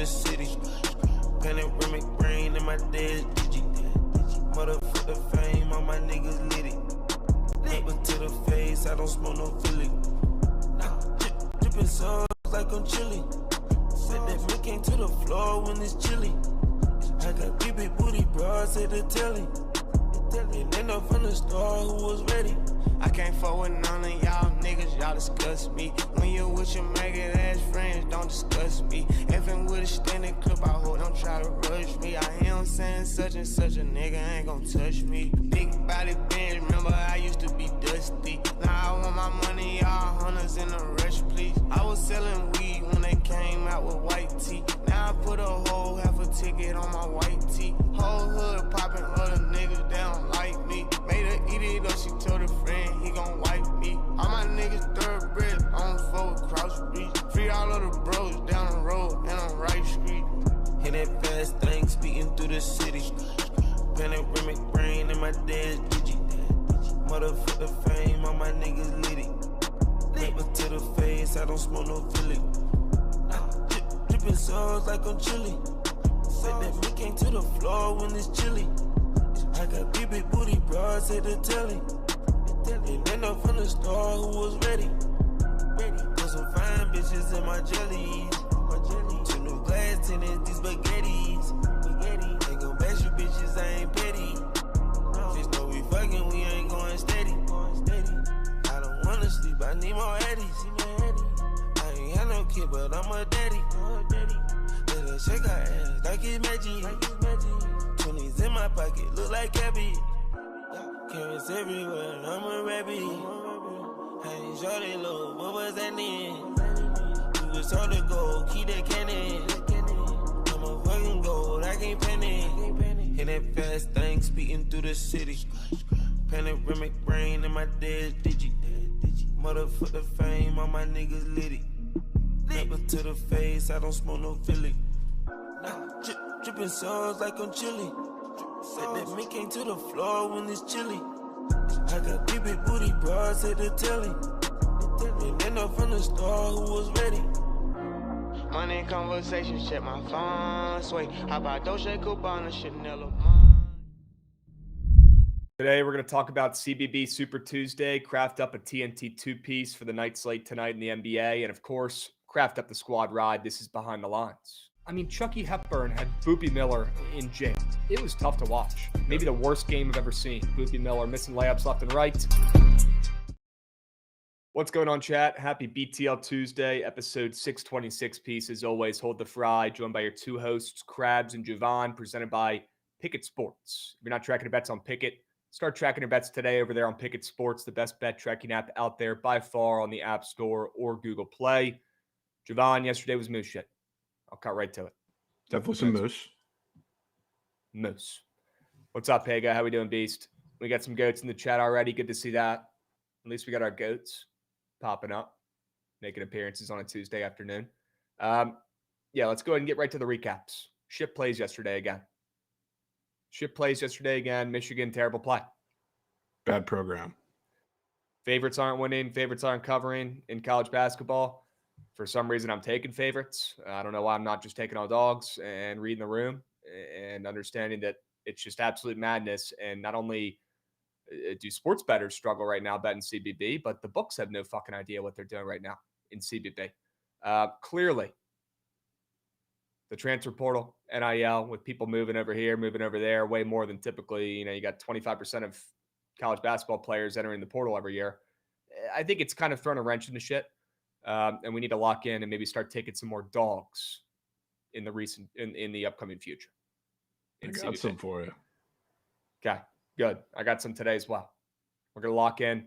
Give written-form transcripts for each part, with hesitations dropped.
the city. Panoramic brain in my dead digi. Motherfucker fame, all my niggas lit it. Paper to the face, I don't smoke no Philly. Drippin' sauce like I'm chilly. Said that me came to the floor when it's chilly. I got big booty bras at the telly. And end up from the store who was ready. I can't fuck with none of y'all niggas, y'all disgust me. When you with your maggot ass friends, don't discuss me. Effing with a standing clip, I hope don't try to rush me. I am saying such and such a nigga ain't gon' touch me. Big body bench, remember I used to be dusty. Now I want my money, all hunters in a rush, please. I was selling weed when they came out with white tee. Now I put a whole half a ticket on my white tee. Whole hood popping other niggas, they don't like me. Made her eat it up, she told her friend he gon' wipe me. All my niggas thoroughbred, on foot cross street. Free all of the bros down the road and on Right Street. Hit that fast thing speeding through the city. Panoramic brain in my dead digi. Motherfucker fame, all my niggas lit it. Paper to the face, I don't smoke no Philly. Drippin' sauce like I'm chilly. Said that me came to the floor when it's chilly. I got big booty bras at the telly. And end up from the store who was ready. Put some fine bitches in my jellies. 2 new glass tenants, these spaghettis. Ain't gon' bash you bitches, I ain't petty. Just know we fucking, we ain't going steady. I don't wanna sleep, I need more eddies. I ain't had no kid, but I'm a daddy. Let her shake her ass like it's magic. 20s in my pocket, look like cabbage. Carrots everywhere, I'm a rabbit. I ain't sure they low, what was that then? We was told to go, keep that cannon. I'm a fucking gold, I can't panic. Hit that fast thing speeding through the city. Panoramic brain in my dead digi. Motherfucker fame, all my niggas lit it. Paper to the face, I don't smoke no Philly. Drippin' sauce like I'm chilly. Said that me came to the floor when it's chilly. I got big booty bras at the telly. And end up from the store who was ready. Money conversations, check my phone. Sway, how about Dolce Gabbana, Chanel? Today, we're going to talk about CBB Super Tuesday, craft up a TNT two-piece for the night slate tonight in the NBA, and of course, craft up the squad ride. This is Behind the Lines. I mean, Chucky Hepburn had Boopie Miller in jail. It was tough to watch. Maybe the worst game I've ever seen. Boopie Miller missing layups left and right. What's going on, chat? Happy BTL Tuesday, episode 626 piece. As always, hold the fry, joined by your two hosts, Krabs and Jovan, presented by Bookit Sports. If you're not tracking your bets on Bookit, start tracking your bets today over there on Bookit Sports, the best bet tracking app out there by far on the App Store or Google Play. Jovan, yesterday was moose shit. I'll cut right to it. Definitely some moose. Moose. What's up, Pega? How we doing, Beast? We got some goats in the chat already. Good to see that. At least we got our goats popping up, making appearances on a Tuesday afternoon. Yeah, let's go ahead and get right to the recaps. Ship plays yesterday again. Michigan, terrible play. Bad program. Favorites aren't winning. Favorites aren't covering in college basketball. For some reason, I'm taking favorites. I don't know why I'm not just taking all dogs and reading the room and understanding that it's just absolute madness. And not only do sports bettors struggle right now betting CBB, but the books have no fucking idea what they're doing right now in CBB. Clearly, the transfer portal, NIL, with people moving over here, moving over there, way more than typically. You got 25% of college basketball players entering the portal every year. I think it's kind of thrown a wrench in the shit. And we need to lock in and maybe start taking some more dogs in the upcoming future. I got some for you. Okay, good. I got some today as well. We're going to lock in.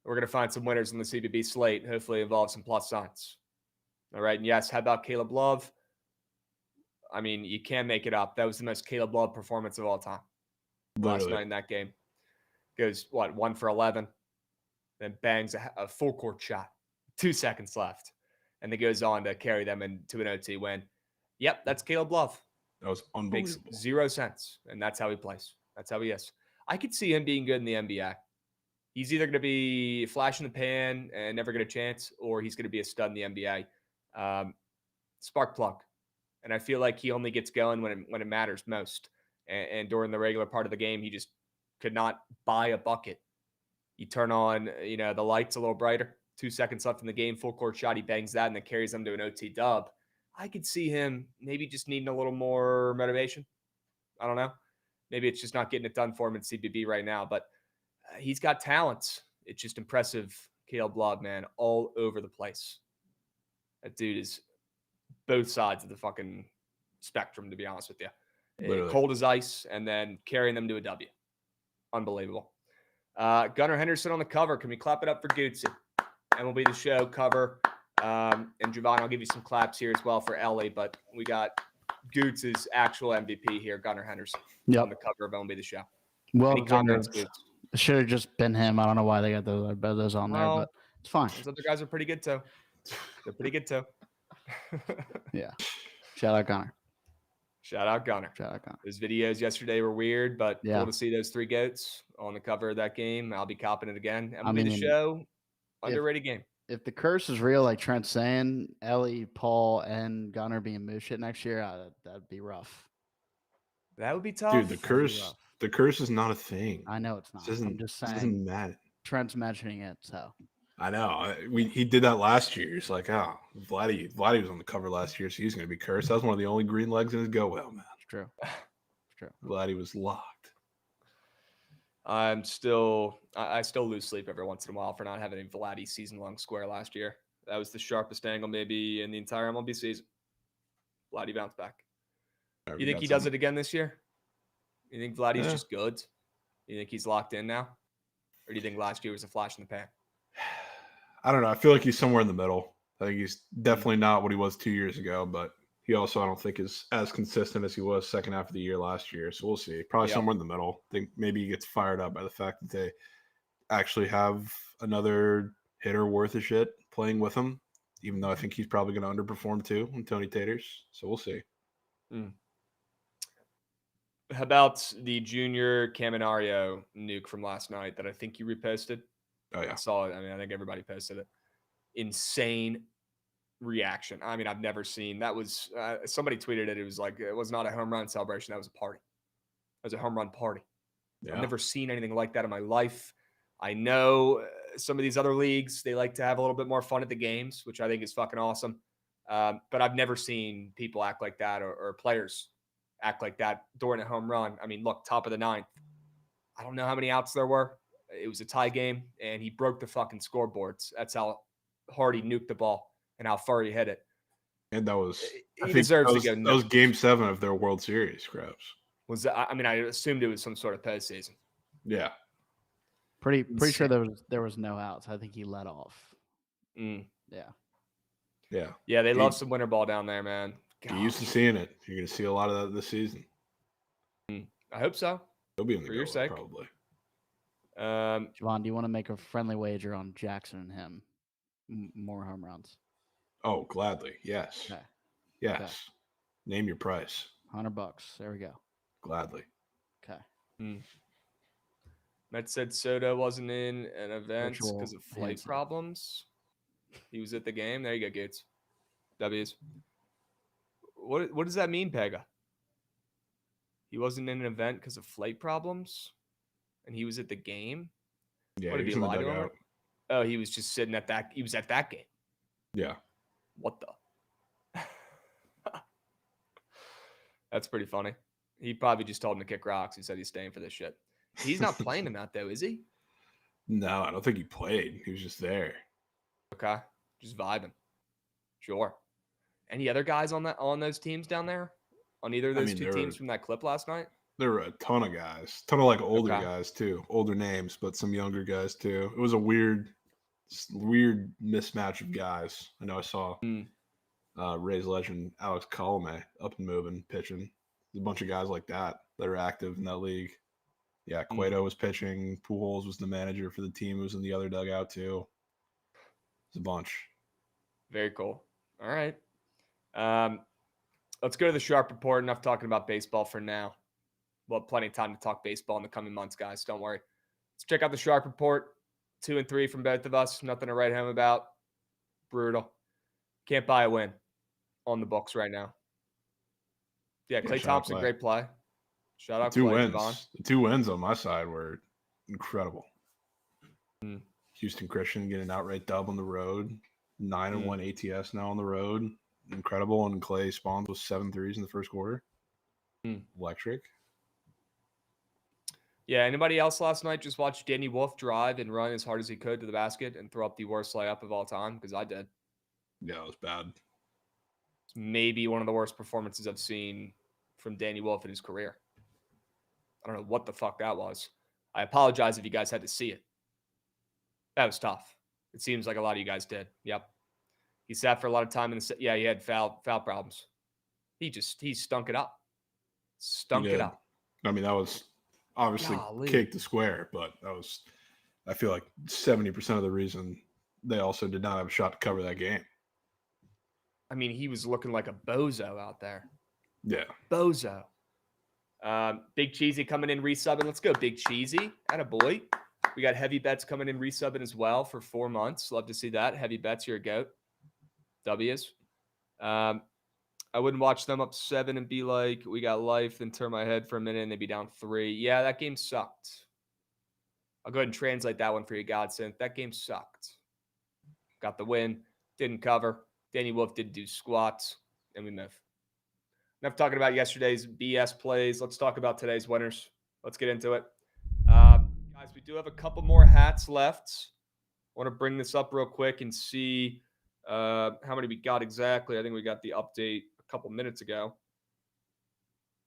We're going to find some winners in the CBB slate, hopefully involve some plus signs. All right. And yes, how about Caleb Love? I mean, you can't make it up. That was the most Caleb Love performance of all time. Last night in that game. Goes, 1 for 11. Then bangs a full court shot. 2 seconds left. And then goes on to carry them into an OT win. Yep, that's Caleb Love. That was unbelievable. Makes 0 sense. And that's how he plays. That's how he is. I could see him being good in the NBA. He's either going to be flash in the pan and never get a chance, or he's going to be a stud in the NBA. Spark plug. And I feel like he only gets going when it matters most. And during the regular part of the game, he just could not buy a bucket. You turn on, the lights a little brighter. 2 seconds left in the game, full court shot. He bangs that and then carries them to an OT dub. I could see him maybe just needing a little more motivation. I don't know. Maybe it's just not getting it done for him in CBB right now. But he's got talents. It's just impressive. Caleb Love, man, all over the place. That dude is both sides of the fucking spectrum, to be honest with you. Literally. Cold as ice, and then carrying them to a W. Unbelievable. Gunnar Henderson on the cover. Can we clap it up for Gootsy? MLB The Show cover. And Jovan, I'll give you some claps here as well for Ellie, but we got Goots' actual MVP here, Gunnar Henderson, on the cover of MLB The Show. Well, Any comments, Goots? It should have just been him. I don't know why they got those on there, but it's fine. Those other guys are pretty good, too. They're pretty good, too. Yeah. Shout out Gunnar. Shout out Gunnar. His videos yesterday were weird, but cool to see those 3 goats on the cover of that game. I'll be copping it again. MLB The Show, underrated game. If the curse is real, like Trent's saying, Ellie, Paul, and Gunnar being moose shit next year, that'd be rough. That would be tough. Dude, the curse is not a thing. I know it's not. I'm just saying. It doesn't matter. Trent's mentioning it, so. I know. He did that last year. It's like, Vladdy was on the cover last year, so he's going to be cursed. That was one of the only green legs in his go well, man. It's true. Vladdy was locked. I still lose sleep every once in a while for not having a Vladdy season-long square last year. That was the sharpest angle maybe in the entire MLB season. Vladdy bounced back. You think he does it again this year? You think Vladdy's just good? You think he's locked in now? Or do you think last year was a flash in the pan? I don't know. I feel like he's somewhere in the middle. I think he's definitely not what he was 2 years ago, but he also, I don't think, is as consistent as he was second half of the year last year. So we'll see. Probably somewhere in the middle. I think maybe he gets fired up by the fact that they actually have another hitter worth of shit playing with him, even though I think he's probably going to underperform too in Tony Taters. So we'll see. How about the Junior Caminario nuke from last night that I think you reposted? Oh, yeah. I saw it. I mean, I think everybody posted it. Insane reaction. I mean, I've never seen that. Was somebody tweeted it. It was like, it was not a home run celebration. That was a party. It was a home run party. Yeah. I've never seen anything like that in my life. I know some of these other leagues, they like to have a little bit more fun at the games, which I think is fucking awesome. But I've never seen people act like that or players act like that during a home run. I mean, look, top of the 9th. I don't know how many outs there were. It was a tie game, and he broke the fucking scoreboards. That's how hard he nuked the ball and how far he hit it. And that was, he deserves to go. That was Game 7 of their World Series, Krabs. Was that? I mean, I assumed it was some sort of postseason. Yeah. Pretty sure there was no outs. I think he let off. Yeah. They love some winter ball down there, man. Get used to seeing it. You're going to see a lot of that this season. I hope so. He'll be in the for your sake, probably. Jovan, do you want to make a friendly wager on Jackson and him? More home runs. Oh, gladly. Yes. Okay. Yes. Okay. Name your price. $100. There we go. Gladly. Okay. Met said Soto wasn't in an event because of flight problems. He was at the game. There you go, Gates. W's. What does that mean, Pega? He wasn't in an event because of flight problems, and he was at the game. Yeah, what, did he lie to him? Oh, he was just sitting at that. He was at that game. Yeah. What the? That's pretty funny. He probably just told him to kick rocks. He said he's staying for this shit. He's not playing in that though, is he? No, I don't think he played. He was just there. Okay, just vibing. Sure. Any other guys on those teams down there? On either of those two teams from that clip last night? There were a ton of guys. Ton of like older guys too. Older names, but some younger guys too. It was a weird mismatch of guys. I know I saw Rays legend Alex Colome up and moving, pitching. There's a bunch of guys like that are active in that league. Yeah, Cueto was pitching. Pujols was the manager for the team who was in the other dugout too. It's a bunch. Very cool. All right. Let's go to the Sharp Report. Enough talking about baseball for now. We'll have plenty of time to talk baseball in the coming months, guys. Don't worry. Let's check out the Sharp Report. 2 and 3 from both of us. Nothing to write home about. Brutal. Can't buy a win on the books right now. Yeah, Yeah, Klay shout out Thompson, Klay. great play. Shout out Two Klay wins. Jovan. The 2 wins on my side were incredible. Mm. Houston Christian getting an outright dub on the road. 9-1 ATS now on the road. Incredible. And Clay Spawns with 7 threes in the first quarter. Electric. Yeah, anybody else last night just watched Danny Wolf drive and run as hard as he could to the basket and throw up the worst layup of all time? Because I did. Yeah, it was bad. It's maybe one of the worst performances I've seen from Danny Wolf in his career. I don't know what the fuck that was. I apologize if you guys had to see it. That was tough. It seems like a lot of you guys did. Yep. He sat for a lot of time in the yeah, he had foul problems. He stunk it up. Stunk it up. I mean, that was obviously cake to square, but that was, I feel like 70% of the reason they also did not have a shot to cover that game. I mean, he was looking like a bozo out there. Yeah. Bozo. Big Cheesy coming in resubbing. Let's go, Big Cheesy. Attaboy. We got Heavy Bets coming in resubbing as well for 4 months. Love to see that. Heavy Bets, you're a goat. W's. I wouldn't watch them up 7 and be like, we got life, then turn my head for a minute and they'd be down 3. Yeah, that game sucked. I'll go ahead and translate that one for you, Godsend. That game sucked. Got the win. Didn't cover. Danny Wolf didn't do squats. And we move. Enough talking about yesterday's BS plays. Let's talk about today's winners. Let's get into it. Guys, we do have a couple more hats left. I want to bring this up real quick and see how many we got exactly. I think we got the update a couple minutes ago.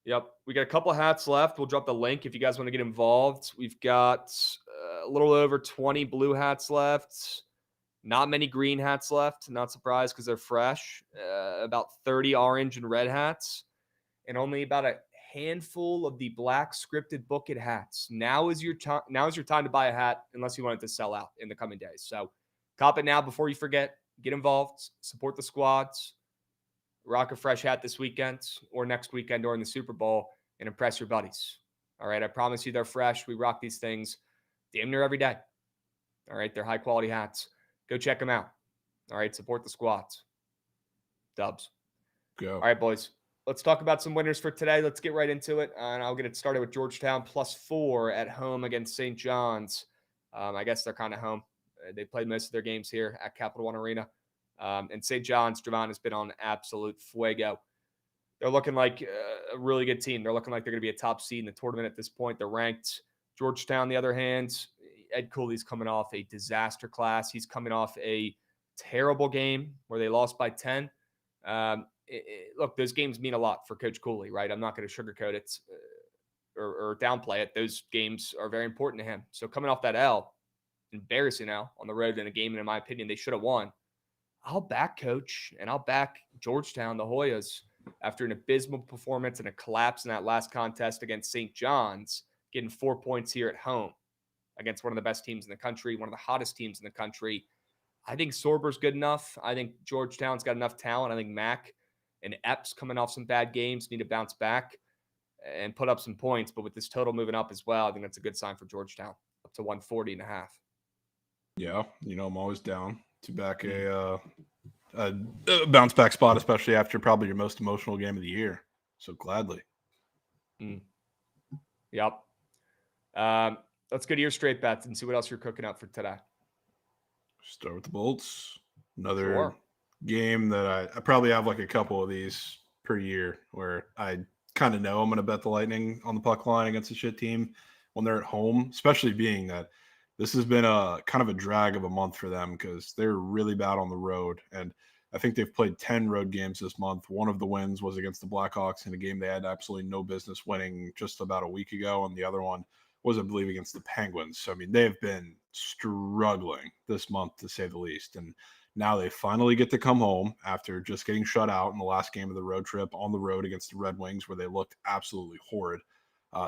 Yep, we got a couple hats left. We'll drop the link if you guys want to get involved. We've got a little over 20 blue hats left. Not many green hats left. Not surprised because they're fresh. About 30 orange and red hats. And only about a handful of the black scripted Bookit hats. Now is your time to buy a hat unless you want it to sell out in the coming days. So cop it now before you forget. Get involved. Support the squads. Rock a fresh hat this weekend or next weekend during the Super Bowl and impress your buddies. All right, I promise you they're fresh. We rock these things damn near every day. All right, they're high-quality hats. Go check them out. All right, support the squads. Dubs. Go. All right, boys. Let's talk about some winners for today. Let's get right into it. And I'll get it started with Georgetown +4 at home against St. John's. I guess they're kind of home. They played most of their games here at Capital One Arena. And St. John's, Jovan has been on absolute fuego. They're looking like a really good team. They're looking like they're going to be a top seed in the tournament at this point. They're ranked. Georgetown, on the other hand, Ed Cooley's coming off a disaster class. He's coming off a terrible game where they lost by 10. Look, those games mean a lot for Coach Cooley, right? I'm not going to sugarcoat it or downplay it. Those games are very important to him. So coming off that L, embarrassing L on the road in a game, and in my opinion, they should have won. I'll back Coach, and I'll back Georgetown, the Hoyas, after an abysmal performance and a collapse in that last contest against St. John's, getting 4 points here at home against one of the best teams in the country, one of the hottest teams in the country. I think Sorber's good enough. I think Georgetown's got enough talent. I think Mack and Epps coming off some bad games need to bounce back and put up some points. But with this total moving up as well, I think that's a good sign for Georgetown, up to 140.5. Yeah, I'm always down to back a bounce back spot, especially after probably your most emotional game of the year. So gladly. Yep. Let's go to your straight bets and see what else you're cooking up for today. Start with the Bolts. Another game that I probably have like a couple of these per year where I kind of know I'm going to bet the Lightning on the puck line against a shit team when they're at home, especially being that this has been a kind of a drag of a month for them because they're really bad on the road. And I think they've played 10 road games this month. One of the wins was against the Blackhawks in a game they had absolutely no business winning just about a week ago. And the other one was, I believe, against the Penguins. So, I mean, they've been struggling this month, to say the least. And now they finally get to come home after just getting shut out in the last game of the road trip on the road against the Red Wings, where they looked absolutely horrid.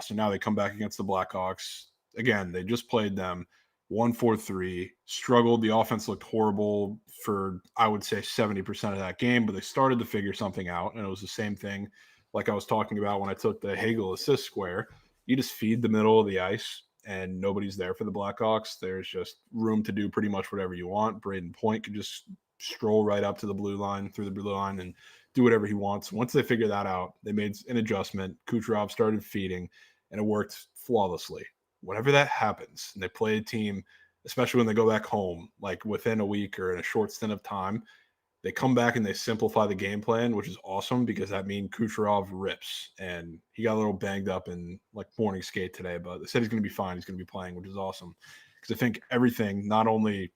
So now they come back against the Blackhawks. Again, they just played them 1-4-3, struggled. The offense looked horrible for, I would say, 70% of that game, but they started to figure something out. And it was the same thing like I was talking about when I took the Hagel assist square. You just feed the middle of the ice and nobody's there for the Blackhawks. There's just room to do pretty much whatever you want. Braden Point could just stroll right up to the blue line, through the blue line, and do whatever he wants. Once they figured that out, they made an adjustment. Kucherov started feeding, and it worked flawlessly. Whenever that happens, and they play a team, especially when they go back home, like within a week or in a short stint of time, they come back and they simplify the game plan, which is awesome because that means Kucherov rips. And he got a little banged up in like morning skate today, but they said he's going to be fine. He's going to be playing, which is awesome. Because I think everything, not only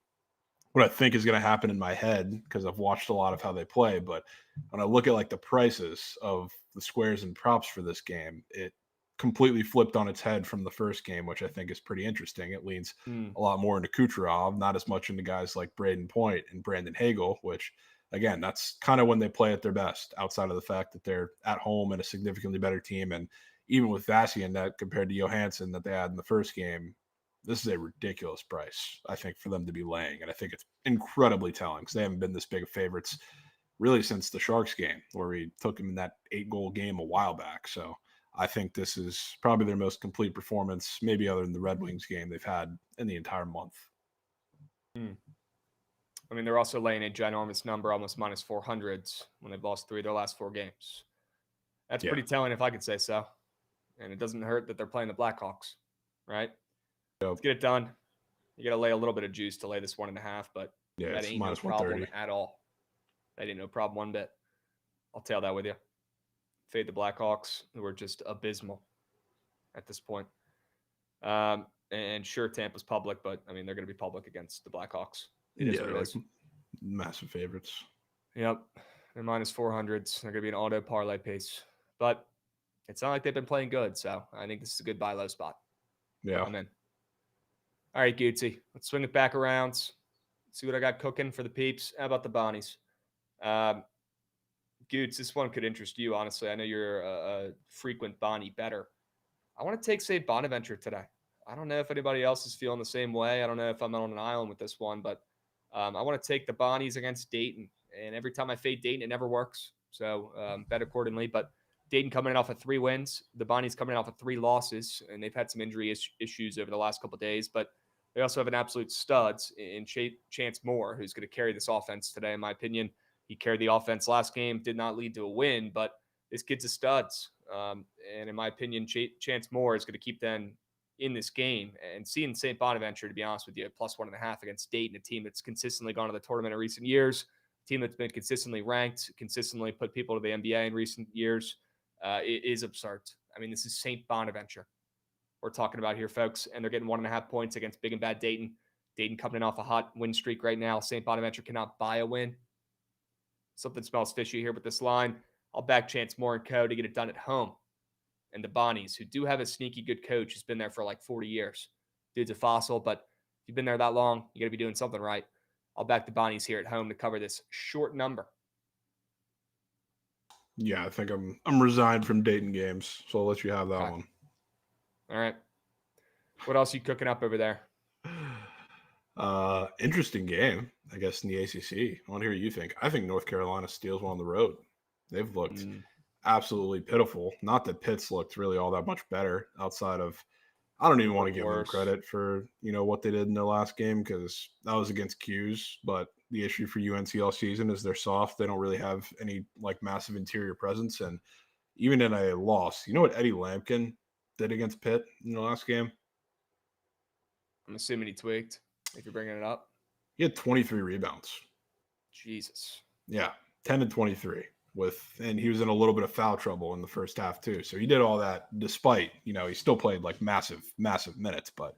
what I think is going to happen in my head, because I've watched a lot of how they play, but when I look at like the prices of the squares and props for this game, it completely flipped on its head from the first game, which I think is pretty interesting. It leans a lot more into Kucherov, not as much into guys like Braden Point and Brandon Hagel, which again, that's kind of when they play at their best, outside of the fact that they're at home and a significantly better team. And even with Vasi in net compared to Johansson that they had in the first game, this is a ridiculous price, I think, for them to be laying. And I think it's incredibly telling because they haven't been this big of favorites really since the Sharks game, where we took them in that 8-goal game a while back. So I think this is probably their most complete performance, maybe other than the Red Wings game they've had in the entire month. I mean, they're also laying a ginormous number, almost minus 400s, when they've lost 3 of their last 4 games. That's pretty telling, if I could say so. And it doesn't hurt that they're playing the Blackhawks, right? Yep. Let's get it done. You got to lay a little bit of juice to lay this 1.5, but that ain't no problem at all. That ain't no problem one bit. I'll tell that with you. Fade the Blackhawks, who are just abysmal at this point. And sure, Tampa's public, but I mean, they're going to be public against the Blackhawks. They're like massive favorites. Yep. They're minus 400s. They're going to be an auto parlay pace. But it's not like they've been playing good, so I think this is a good buy low spot. Yeah. I'm in. All right, Gootsy. Let's swing it back around. See what I got cooking for the peeps. How about the Bonnies? Goots, this one could interest you, honestly. I know you're a frequent Bonnie bettor. I want to take St. Bonaventure today. I don't know if anybody else is feeling the same way. I don't know if I'm on an island with this one, but I want to take the Bonnies against Dayton. And every time I fade Dayton, it never works. So bet accordingly. But Dayton coming in off of 3 wins. The Bonnies coming in off of 3 losses. And they've had some injury issues over the last couple of days. But they also have an absolute studs in Chance Moore, who's going to carry this offense today, in my opinion. He carried the offense last game, did not lead to a win, but this kid's a studs. And in my opinion, Chance Moore is going to keep them in this game. And seeing St. Bonaventure, to be honest with you, plus 1.5 against Dayton, a team that's consistently gone to the tournament in recent years, a team that's been consistently ranked, consistently put people to the NBA in recent years, it is absurd. I mean, this is St. Bonaventure we're talking about here, folks, and they're getting 1.5 points against big and bad Dayton. Dayton coming off a hot win streak right now. St. Bonaventure cannot buy a win. Something smells fishy here with this line. I'll back Chance Moore and co. to get it done at home. And the Bonnies, who do have a sneaky good coach, who's been there for like 40 years. Dude's a fossil, but if you've been there that long, you got to be doing something right. I'll back the Bonnies here at home to cover this short number. Yeah, I think I'm resigned from Dayton games, so I'll let you have that one. All right. What else are you cooking up over there? Interesting game, I guess, in the ACC. I want to hear what you think. I think North Carolina steals one on the road. They've looked absolutely pitiful. Not that Pitt's looked really all that much better outside of, I don't even want to give them credit for, what they did in their last game because that was against Q's. But the issue for UNC all season is they're soft. They don't really have any massive interior presence. And even in a loss, you know what Eddie Lampkin did against Pitt in the last game? I'm assuming he tweaked, if you're bringing it up. He had 23 rebounds. Jesus. Yeah, 10 and 23. And he was in a little bit of foul trouble in the first half too. So he did all that despite, he still played massive minutes, but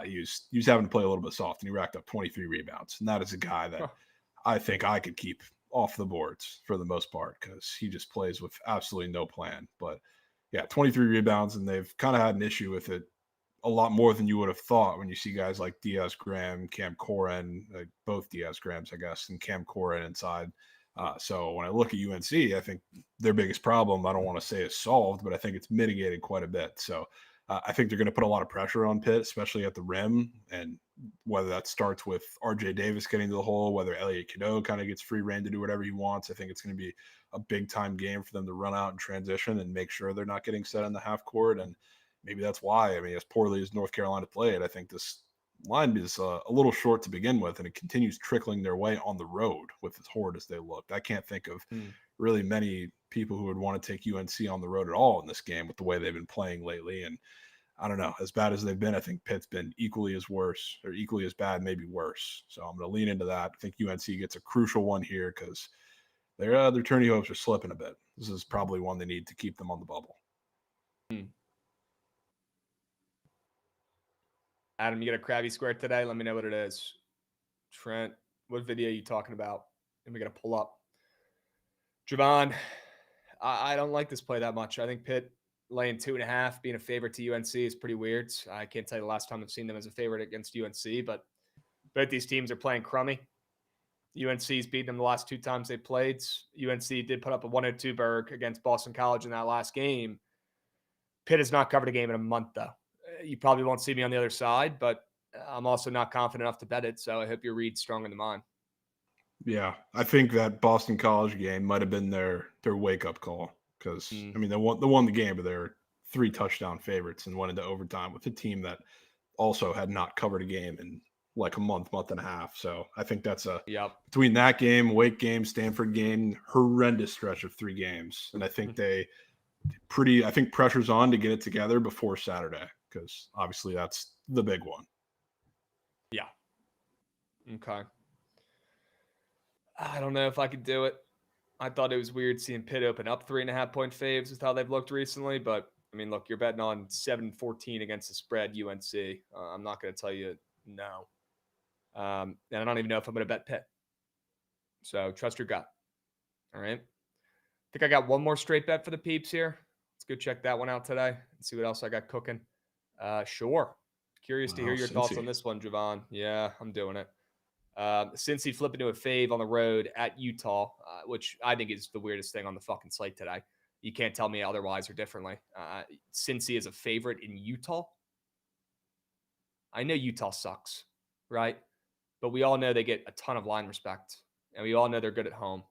he was having to play a little bit soft, and he racked up 23 rebounds. And that is a guy that I think I could keep off the boards for the most part because he just plays with absolutely no plan. But yeah, 23 rebounds, and they've kind of had an issue with it a lot more than you would have thought when you see guys like Diaz Graham, Cam Corrin, both Diaz Grahams, I guess, and Cam Corrin inside. So when I look at UNC, I think their biggest problem, I don't want to say is solved, but I think it's mitigated quite a bit. So I think they're going to put a lot of pressure on Pitt, especially at the rim. And whether that starts with RJ Davis getting to the hole, whether Elliot Cadeau kind of gets free reign to do whatever he wants, I think it's going to be a big time game for them to run out and transition and make sure they're not getting set in the half court. And maybe that's why, as poorly as North Carolina played, I think this line is a little short to begin with, and it continues trickling their way on the road with as horrid as they looked. I can't think of really many people who would want to take UNC on the road at all in this game with the way they've been playing lately. And I don't know, as bad as they've been, I think Pitt's been equally as worse or equally as bad, maybe worse. So I'm going to lean into that. I think UNC gets a crucial one here because their tourney hopes are slipping a bit. This is probably one they need to keep them on the bubble. Adam, you got a Krabby Square today? Let me know what it is. Trent, what video are you talking about? And we got to pull up. Jovan, I don't like this play that much. I think Pitt laying 2.5, being a favorite to UNC is pretty weird. I can't tell you the last time I've seen them as a favorite against UNC, but both these teams are playing crummy. UNC's beaten them the last 2 times they played. UNC did put up a 102 berg against Boston College in that last game. Pitt has not covered a game in a month, though. You probably won't see me on the other side, but I'm also not confident enough to bet it, so I hope your read's stronger than mine. Yeah, I think that Boston College game might have been their wake-up call because, I mean, they won the game, but they're 3 touchdown favorites and went into overtime with a team that also had not covered a game in like a month and a half. So I think that's between that game, Wake game, Stanford game, horrendous stretch of 3 games. And I think I think pressure's on to get it together before Saturday because obviously that's the big one. Yeah. Okay. I don't know if I could do it. I thought it was weird seeing Pitt open up 3.5-point faves with how they've looked recently. But, I mean, look, you're betting on 7-14 against the spread, UNC. I'm not going to tell you no. And I don't even know if I'm going to bet Pitt. So trust your gut. All right. I think I got one more straight bet for the peeps here. Let's go check that one out today and see what else I got cooking. Sure. Curious to hear your thoughts on this one, Jovan. Yeah, I'm doing it. Since he flipped into a fave on the road at Utah, which I think is the weirdest thing on the fucking slate today. You can't tell me otherwise or differently. Since he is a favorite in Utah, I know Utah sucks, right? But we all know they get a ton of line respect, and we all know they're good at home.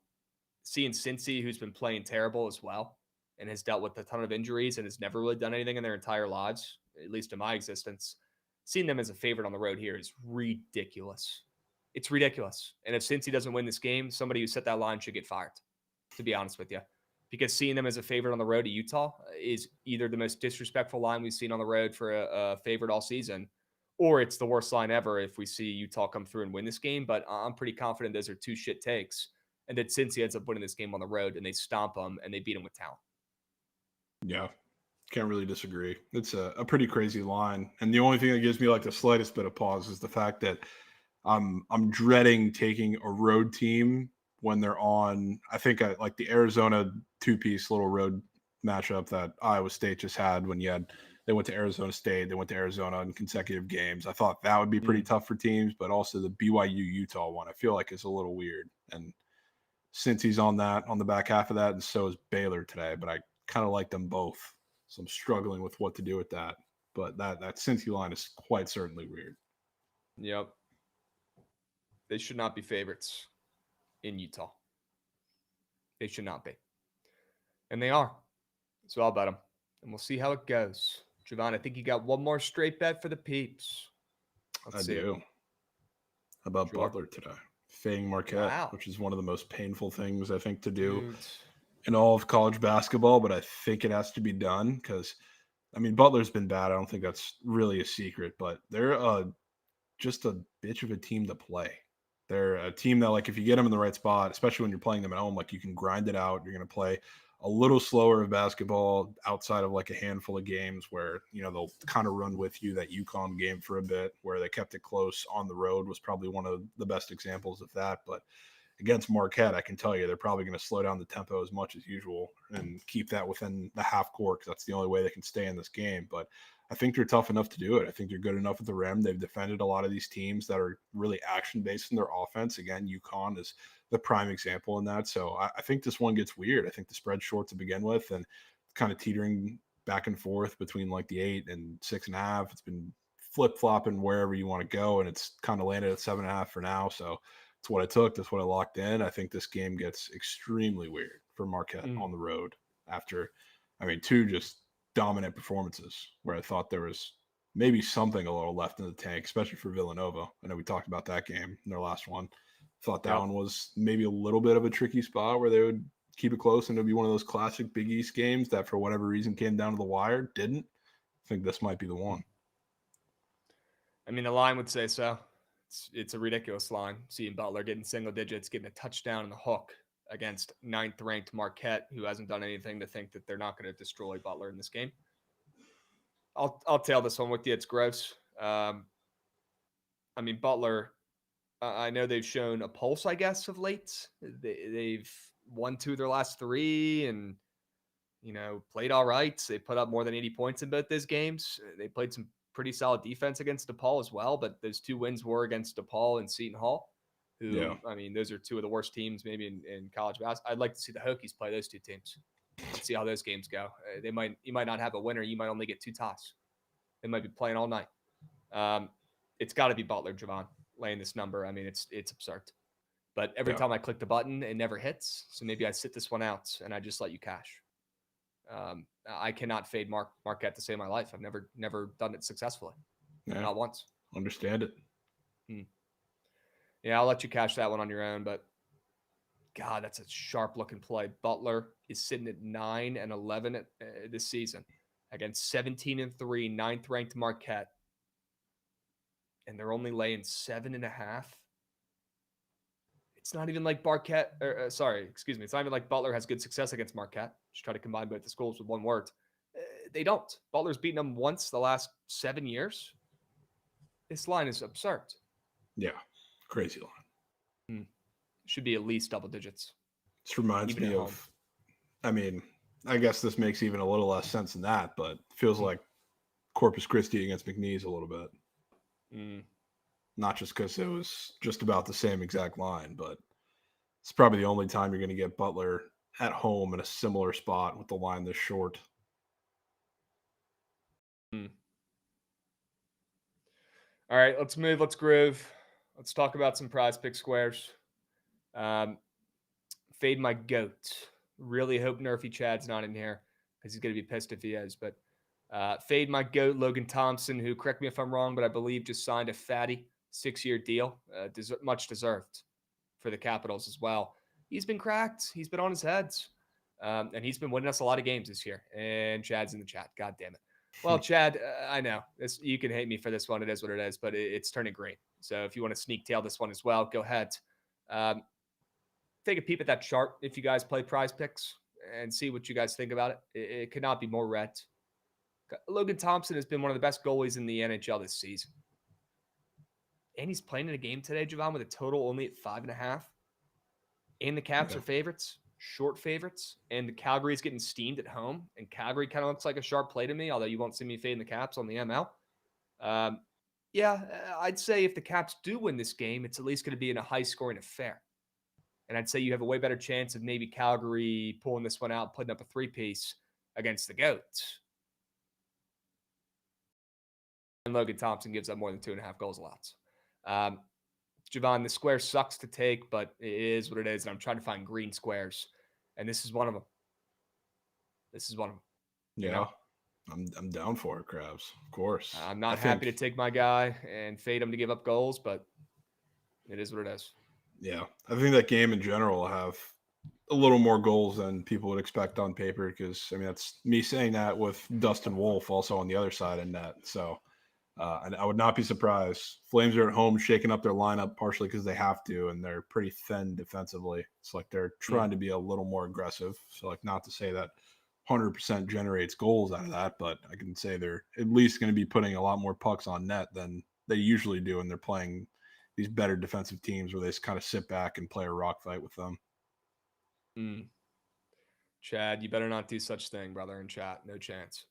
Seeing Cincy, who's been playing terrible as well, and has dealt with a ton of injuries and has never really done anything in their entire lives, at least in my existence, seeing them as a favorite on the road here is ridiculous. It's ridiculous. And if Cincy doesn't win this game, somebody who set that line should get fired, to be honest with you. Because seeing them as a favorite on the road to Utah is either the most disrespectful line we've seen on the road for a favorite all season, or it's the worst line ever if we see Utah come through and win this game. But I'm pretty confident those are 2 shit takes. And that Cincy ends up winning this game on the road and they stomp them and they beat them with talent. Yeah, can't really disagree. It's a pretty crazy line. And the only thing that gives me like the slightest bit of pause is the fact that I'm dreading taking a road team when they're on, I think I like the Arizona 2-piece little road matchup that Iowa State just had when they went to Arizona State, they went to Arizona in consecutive games. I thought that would be pretty tough for teams, but also the BYU-Utah one, I feel like is a little weird. And since he's on the back half of that, and so is Baylor today, but I kind of like them both. So I'm struggling with what to do with that. But that Cincy line is quite certainly weird. Yep. They should not be favorites in Utah. They should not be. And they are. So I'll bet them. And we'll see how it goes. Jovan, I think you got one more straight bet for the peeps. Let's see. How about Butler today? Fading Marquette, which is one of the most painful things I think to do in all of college basketball, but I think it has to be done because, I mean, Butler's been bad. I don't think that's really a secret, but they're just a bitch of a team to play. They're a team that, like, if you get them in the right spot, especially when you're playing them at home, like, you can grind it out. You're going to play a little slower of basketball outside of like a handful of games where, you know, they'll kind of run with you. That UConn game for a bit where they kept it close on the road was probably one of the best examples of that. But against Marquette, I can tell you they're probably going to slow down the tempo as much as usual and keep that within the half court because that's the only way they can stay in this game. But I think they're tough enough to do it. I think they're good enough at the rim. They've defended a lot of these teams that are really action-based in their offense. Again, UConn is the prime example in that. So I think this one gets weird. I think the spread's short to begin with and kind of teetering back and forth between like the 8 and 6.5. It's been flip-flopping wherever you want to go, and it's kind of landed at 7.5 for now. So it's what I took. That's what I locked in. I think this game gets extremely weird for Marquette on the road after, I mean, 2 just dominant performances where I thought there was maybe something a little left in the tank, especially for Villanova. I know we talked about that game in their last one. Thought that one was maybe a little bit of a tricky spot where they would keep it close, and it'll be one of those classic Big East games that for whatever reason came down to the wire. Didn't. I think this might be the one. I mean, the line would say so. It's a ridiculous line. Seeing Butler getting single digits, getting a touchdown in the hook against 9th-ranked Marquette, who hasn't done anything to think that they're not going to destroy Butler in this game. I'll tail this one with you. It's gross. I mean, Butler, I know they've shown a pulse, I guess, of late. They've won 2 of their last 3 and, played all right. They put up more than 80 points in both those games. They played some pretty solid defense against DePaul as well, but those 2 wins were against DePaul and Seton Hall, who, I mean, those are 2 of the worst teams maybe in college basketball. I'd like to see the Hokies play those 2 teams. Let's see how those games go. You might not have a winner. You might only get 2 ties. They might be playing all night. It's got to be Butler, Jovan, laying this number. I mean, it's absurd. But every time I click the button, it never hits. So maybe I sit this one out and I just let you cash. I cannot fade Marquette to save my life. I've never done it successfully. Yeah. Not once. Understand it. Yeah, I'll let you cash that one on your own. But God, that's a sharp looking play. Butler is sitting at 9-11 this season against 17-3, 9th-ranked Marquette. And they're only laying 7.5. It's not even like it's not even like Butler has good success against Marquette. Just try to combine both the schools with one word. They don't. Butler's beaten them once the last 7 years. This line is absurd. Yeah, crazy line. Should be at least double digits. This reminds me of, I mean, I guess this makes even a little less sense than that, but feels like Corpus Christi against McNeese a little bit. Not just because it was just about the same exact line, but it's probably the only time you're going to get Butler at home in a similar spot with the line this short. All right, let's move. Let's groove. Let's talk about some prize pick squares. Fade my goat. Really hope Nerfy Chad's not in here because he's going to be pissed if he is. But fade my goat, Logan Thompson, who, correct me if I'm wrong, but I believe just signed a fatty 6-year deal. Much deserved for the Capitals as well. He's been cracked. He's been on his heads. And he's been winning us a lot of games this year. And Chad's in the chat. God damn it. Well, Chad, I know you can hate me for this one. It is what it is, but it's turning green. So if you want to sneak tail this one as well, go ahead. Take a peep at that chart if you guys play prize picks and see what you guys think about it. It could not be more red. Logan Thompson has been one of the best goalies in the NHL this season. And he's playing in a game today, Jovan, with a total only at 5.5. And the Caps are favorites, short favorites. And the Calgary's getting steamed at home. And Calgary kind of looks like a sharp play to me, although you won't see me fading the Caps on the ML. I'd say if the Caps do win this game, it's at least going to be in a high-scoring affair. And I'd say you have a way better chance of maybe Calgary pulling this one out, putting up a 3-piece against the Goats. And Logan Thompson gives up more than 2.5 goals allowed. Jovan, the square sucks to take, but it is what it is. And I'm trying to find green squares. And this is one of them. Yeah. You know? I'm down for it, Krabs. Of course. I'm not happy to take my guy and fade him to give up goals, but it is what it is. Yeah. I think that game in general will have a little more goals than people would expect on paper because, I mean, that's me saying that with Dustin Wolf also on the other side of net. So, and I would not be surprised. Flames are at home shaking up their lineup partially because they have to, and they're pretty thin defensively. It's like they're trying to be a little more aggressive. So, like, not to say that 100% generates goals out of that, but I can say they're at least going to be putting a lot more pucks on net than they usually do, and they're playing these better defensive teams where they just kind of sit back and play a rock fight with them. Chad, you better not do such thing, brother, in chat. No chance.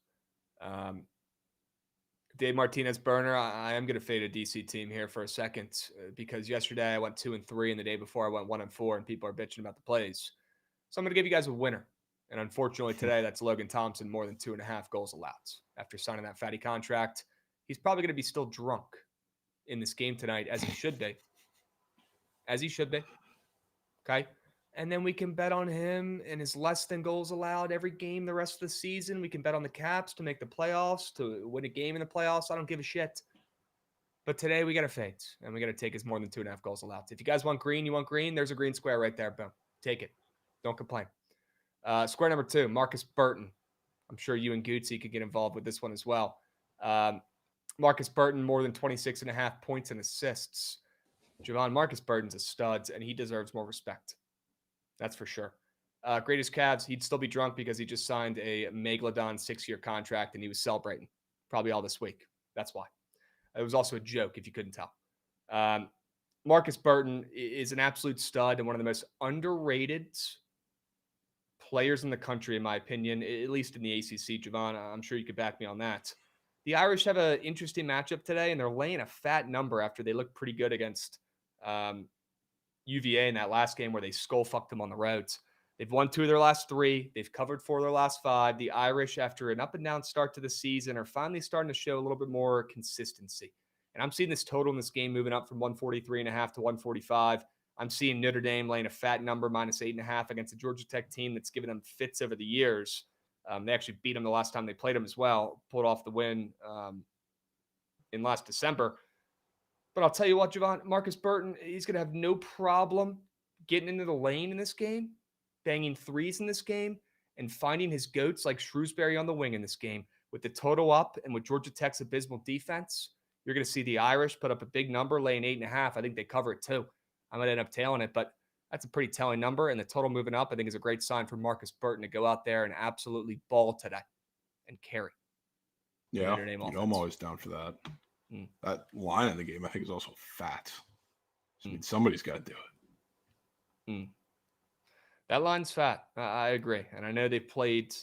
Dave Martinez burner. I am going to fade a DC team here for a second because yesterday I went 2-3 and the day before I went 1-4 and people are bitching about the plays. So I'm going to give you guys a winner. And unfortunately today that's Logan Thompson, more than 2.5 goals allowed after signing that fatty contract. He's probably going to be still drunk in this game tonight, as he should be. Okay. And then we can bet on him and his less than goals allowed every game the rest of the season. We can bet on the Caps to make the playoffs, to win a game in the playoffs. I don't give a shit. But today we got to fade, and we got to take his more than 2.5 goals allowed. If you guys want green, you want green. There's a green square right there. Boom. Take it. Don't complain. Square number 2, Marcus Burton. I'm sure you and Gucci could get involved with this one as well. Marcus Burton, more than 26.5 points and assists. Jovan, Marcus Burton's a stud, and he deserves more respect. That's for sure. Greatest Cavs, he'd still be drunk because he just signed a Megalodon 6-year contract, and he was celebrating probably all this week. That's why. It was also a joke, if you couldn't tell. Marcus Burton is an absolute stud and one of the most underrated players in the country, in my opinion, at least in the ACC. Jovan, I'm sure you could back me on that. The Irish have an interesting matchup today, and they're laying a fat number after they looked pretty good against UVA in that last game where they skull-fucked them on the roads. They've won 2 of their last 3. They've covered 4 of their last 5. The Irish, after an up-and-down start to the season, are finally starting to show a little bit more consistency. And I'm seeing this total in this game moving up from 143.5 to 145. I'm seeing Notre Dame laying a fat number, minus 8.5 against a Georgia Tech team that's given them fits over the years. They actually beat them the last time they played them as well, pulled off the win in last December. But I'll tell you what, Jovan, Marcus Burton, he's going to have no problem getting into the lane in this game, banging threes in this game, and finding his goats like Shrewsbury on the wing in this game. With the total up and with Georgia Tech's abysmal defense, you're going to see the Irish put up a big number, laying 8.5. I think they cover it too. I might end up tailing it, but that's a pretty telling number. And the total moving up, I think, is a great sign for Marcus Burton to go out there and absolutely ball today and carry. Yeah, I'm always down for that. That line in the game, I think, is also fat. I mean, somebody's got to do it. That line's fat. I agree. And I know they've played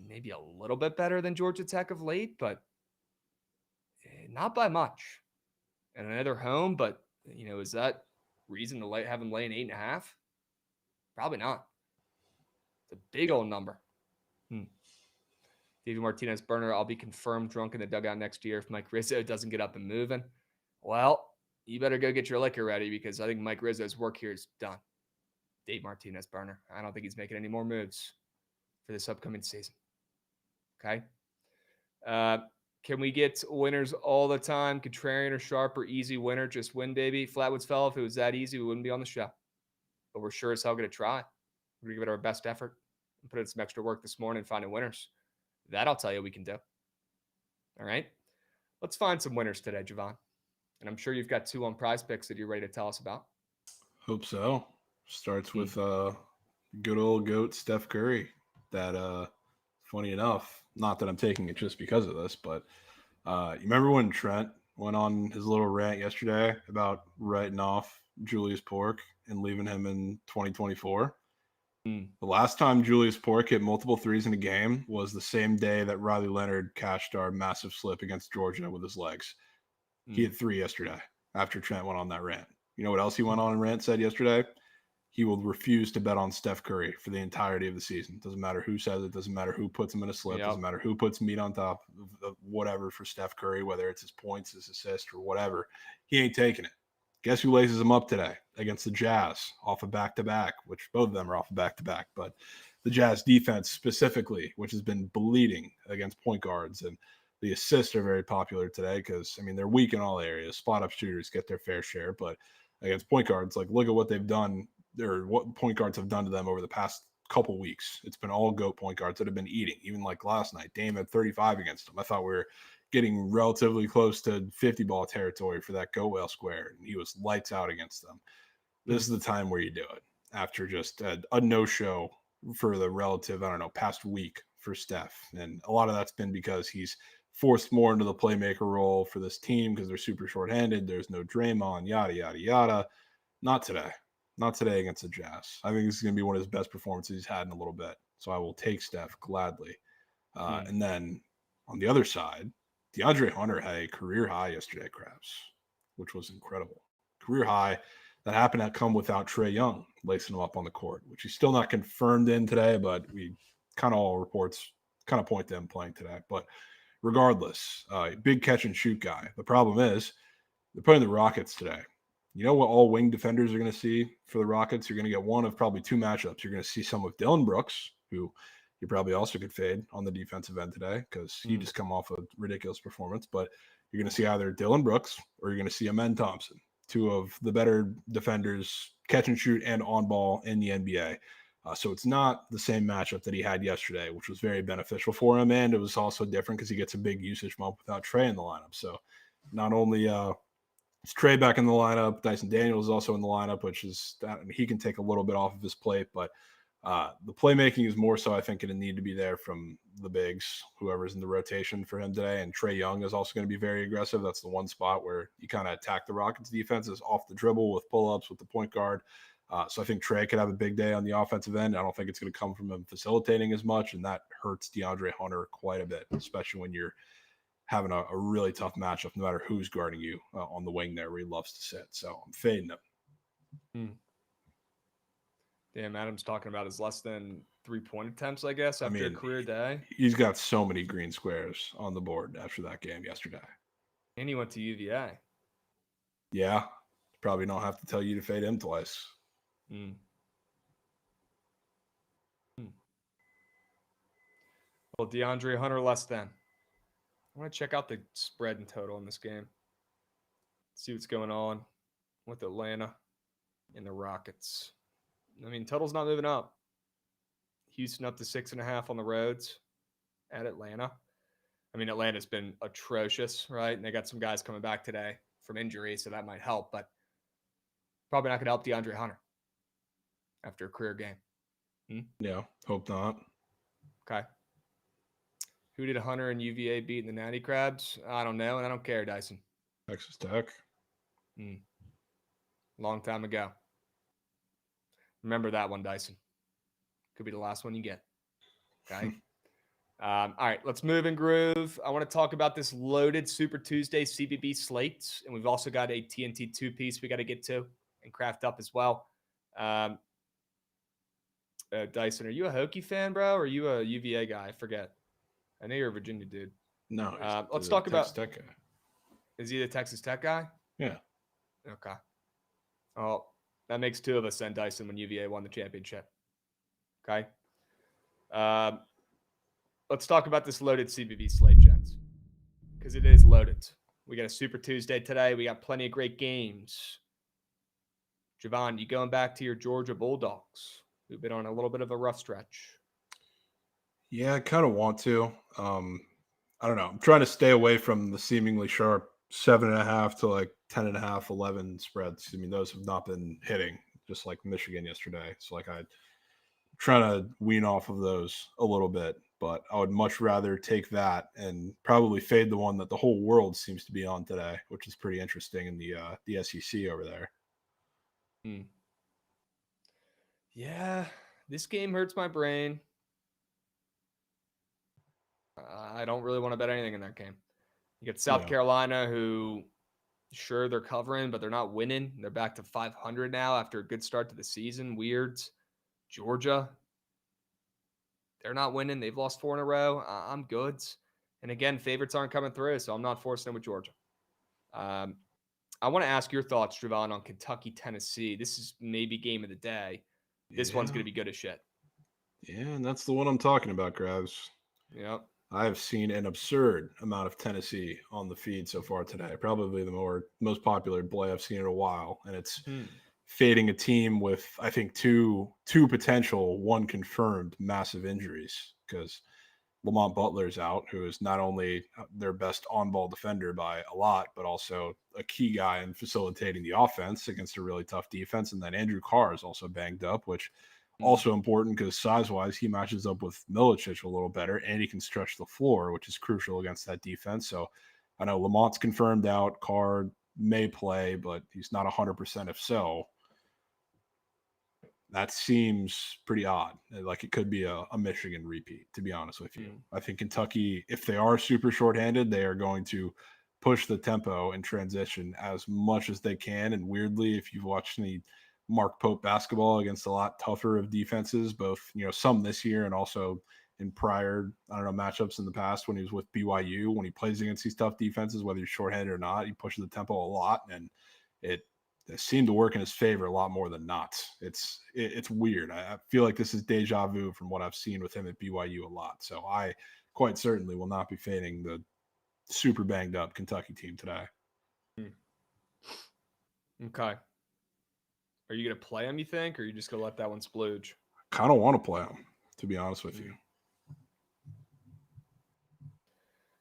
maybe a little bit better than Georgia Tech of late, but not by much. And I know they're home, but, is that reason to have them laying 8.5? Probably not. It's a big old number. David Martinez burner, I'll be confirmed drunk in the dugout next year if Mike Rizzo doesn't get up and moving. Well, you better go get your liquor ready because I think Mike Rizzo's work here is done. Dave Martinez burner. I don't think he's making any more moves for this upcoming season. Okay. Can we get winners all the time? Contrarian or sharp or easy winner? Just win, baby. Flatwoods fell. If it was that easy, we wouldn't be on the show. But we're sure as hell going to try. We're going to give it our best effort and put in some extra work this morning finding winners. That I'll tell you we can do. All right. Let's find some winners today, Jovan. And I'm sure you've got 2 on Prize Picks that you're ready to tell us about. Hope so. Starts with good old GOAT Steph Curry. That, funny enough, not that I'm taking it just because of this, but you remember when Trent went on his little rant yesterday about writing off Julius Pork and leaving him in 2024? The last time Julius Pork hit multiple threes in a game was the same day that Riley Leonard cashed our massive slip against Georgia with his legs. He hit 3 yesterday after Trent went on that rant. You know what else he went on and rant said yesterday? He will refuse to bet on Steph Curry for the entirety of the season. Doesn't matter who says it. Doesn't matter who puts him in a slip. Doesn't matter who puts meat on top of whatever for Steph Curry, whether it's his points, his assist, or whatever. He ain't taking it. Guess who laces him up today against the Jazz off a back-to-back, which both of them are off a back-to-back, but the Jazz defense specifically, which has been bleeding against point guards, and the assists are very popular today because, I mean, they're weak in all areas. Spot-up shooters get their fair share, but against point guards, like, look at what they've done, or what point guards have done to them over the past couple weeks. It's been all GOAT point guards that have been eating. Even like last night, Dame had 35 against them. I thought we were getting relatively close to 50 ball territory for that Go Whale square, and he was lights out against them. This is the time where you do it after just a no-show for the relative, past week for Steph. And a lot of that's been because he's forced more into the playmaker role for this team because they're super shorthanded. There's no Draymond, yada, yada, yada. Not today. Not today against the Jazz. I think this is going to be one of his best performances he's had in a little bit. So I will take Steph gladly. And then on the other side, DeAndre Hunter had a career high yesterday, Krabs, which was incredible. Career high that happened to come without Trae Young lacing him up on the court, which he's still not confirmed in today, but we kind of all reports kind of point to him playing today. But regardless, big catch and shoot guy. The problem is they're playing the Rockets today. You know what all wing defenders are going to see for the Rockets? You're going to get one of probably 2 matchups. You're going to see some of Dillon Brooks, who you probably also could fade on the defensive end today because he just come off a ridiculous performance. But you're going to see either Dillon Brooks or you're going to see Amen Thompson, 2 of the better defenders, catch and shoot and on ball in the NBA. So it's not the same matchup that he had yesterday, which was very beneficial for him. And it was also different because he gets a big usage bump without Trey in the lineup. So not only is Trey back in the lineup, Dyson Daniels is also in the lineup, which is he can take a little bit off of his plate, but the playmaking is more so, I think, going to need to be there from the bigs, whoever's in the rotation for him today. And Trey Young is also going to be very aggressive. That's the one spot where you kind of attack the Rockets' defenses off the dribble with pull-ups with the point guard. So I think Trey could have a big day on the offensive end. I don't think it's going to come from him facilitating as much, and that hurts DeAndre Hunter quite a bit, especially when you're having a really tough matchup, no matter who's guarding you on the wing there where he loves to sit. So I'm fading him. Damn, Adam's talking about his less than 3-point attempts, I guess, after a career day. He's got so many green squares on the board after that game yesterday. And he went to UVA. Yeah. Probably don't have to tell you to fade him twice. Well, DeAndre Hunter less than. I want to check out the spread and total in this game. See what's going on with Atlanta and the Rockets. I mean, total's not moving up. Houston up to 6.5 on the roads at Atlanta. I mean, Atlanta's been atrocious, right? And they got some guys coming back today from injury, so that might help, but probably not going to help DeAndre Hunter after a career game. Yeah, hope not. Okay. Who did Hunter and UVA beat in the Natty Krabs? I don't know, and I don't care, Dyson. Texas Tech. Long time ago. Remember that one, Dyson. Could be the last one you get. Okay. All right, let's move and groove. I want to talk about this loaded Super Tuesday CBB Slate, and we've also got a TNT two-piece we got to get to and craft up as well. Dyson, are you a Hokie fan, bro, or are you a UVA guy? I forget. I know you're a Virginia dude. No. Let's talk about. Texas Tech guy. Is he the Texas Tech guy? Yeah. Okay. Oh, that makes two of us then, Dyson, when UVA won the championship. Okay. Let's talk about this loaded CBB slate, gents, because it is loaded. We got a Super Tuesday today. We got plenty of great games. Jovan, you going back to your Georgia Bulldogs, who've been on a little bit of a rough stretch? Yeah, I kind of want to. I don't know. I'm trying to stay away from the seemingly sharp 7.5 to like 10.5, 11 spreads. I mean, those have not been hitting, just like Michigan yesterday. So like I'm trying to wean off of those a little bit, but I would much rather take that and probably fade the one that the whole world seems to be on today, which is pretty interesting in the SEC over there. Yeah, this game hurts my brain. I don't really want to bet anything in that game. You get South Carolina, who, sure, they're covering, but they're not winning. They're back to 500 now after a good start to the season. Weirds. Georgia, they're not winning. They've lost 4 in a row. I'm goods. And again, favorites aren't coming through, so I'm not forcing them with Georgia. I want to ask your thoughts, Jovan, on Kentucky, Tennessee. This is maybe game of the day. This one's going to be good as shit. Yeah, and that's the one I'm talking about, Krabs. Yep. I have seen an absurd amount of Tennessee on the feed so far today. Probably the most popular play I've seen in a while. And it's fading a team with, I think, two potential, one confirmed massive injuries, because Lamont Butler's out, who is not only their best on-ball defender by a lot, but also a key guy in facilitating the offense against a really tough defense. And then Andrew Carr is also banged up, which also important because size-wise, he matches up with Milicic a little better, and he can stretch the floor, which is crucial against that defense. So I know Lamont's confirmed out. Carr may play, but he's not 100% if so. That seems pretty odd. Like it could be a Michigan repeat, to be honest with you. I think Kentucky, if they are super shorthanded, they are going to push the tempo and transition as much as they can. And weirdly, if you've watched any Mark Pope basketball against a lot tougher of defenses, both, some this year and also in prior, matchups in the past when he was with BYU, when he plays against these tough defenses, whether he's shorthanded or not, he pushes the tempo a lot, and it seemed to work in his favor a lot more than not. It's weird. I feel like this is deja vu from what I've seen with him at BYU a lot. So I quite certainly will not be fading the super banged up Kentucky team today. Okay. Are you going to play him, you think, or are you just going to let that one splooge? kind of want to play them, to be honest with you.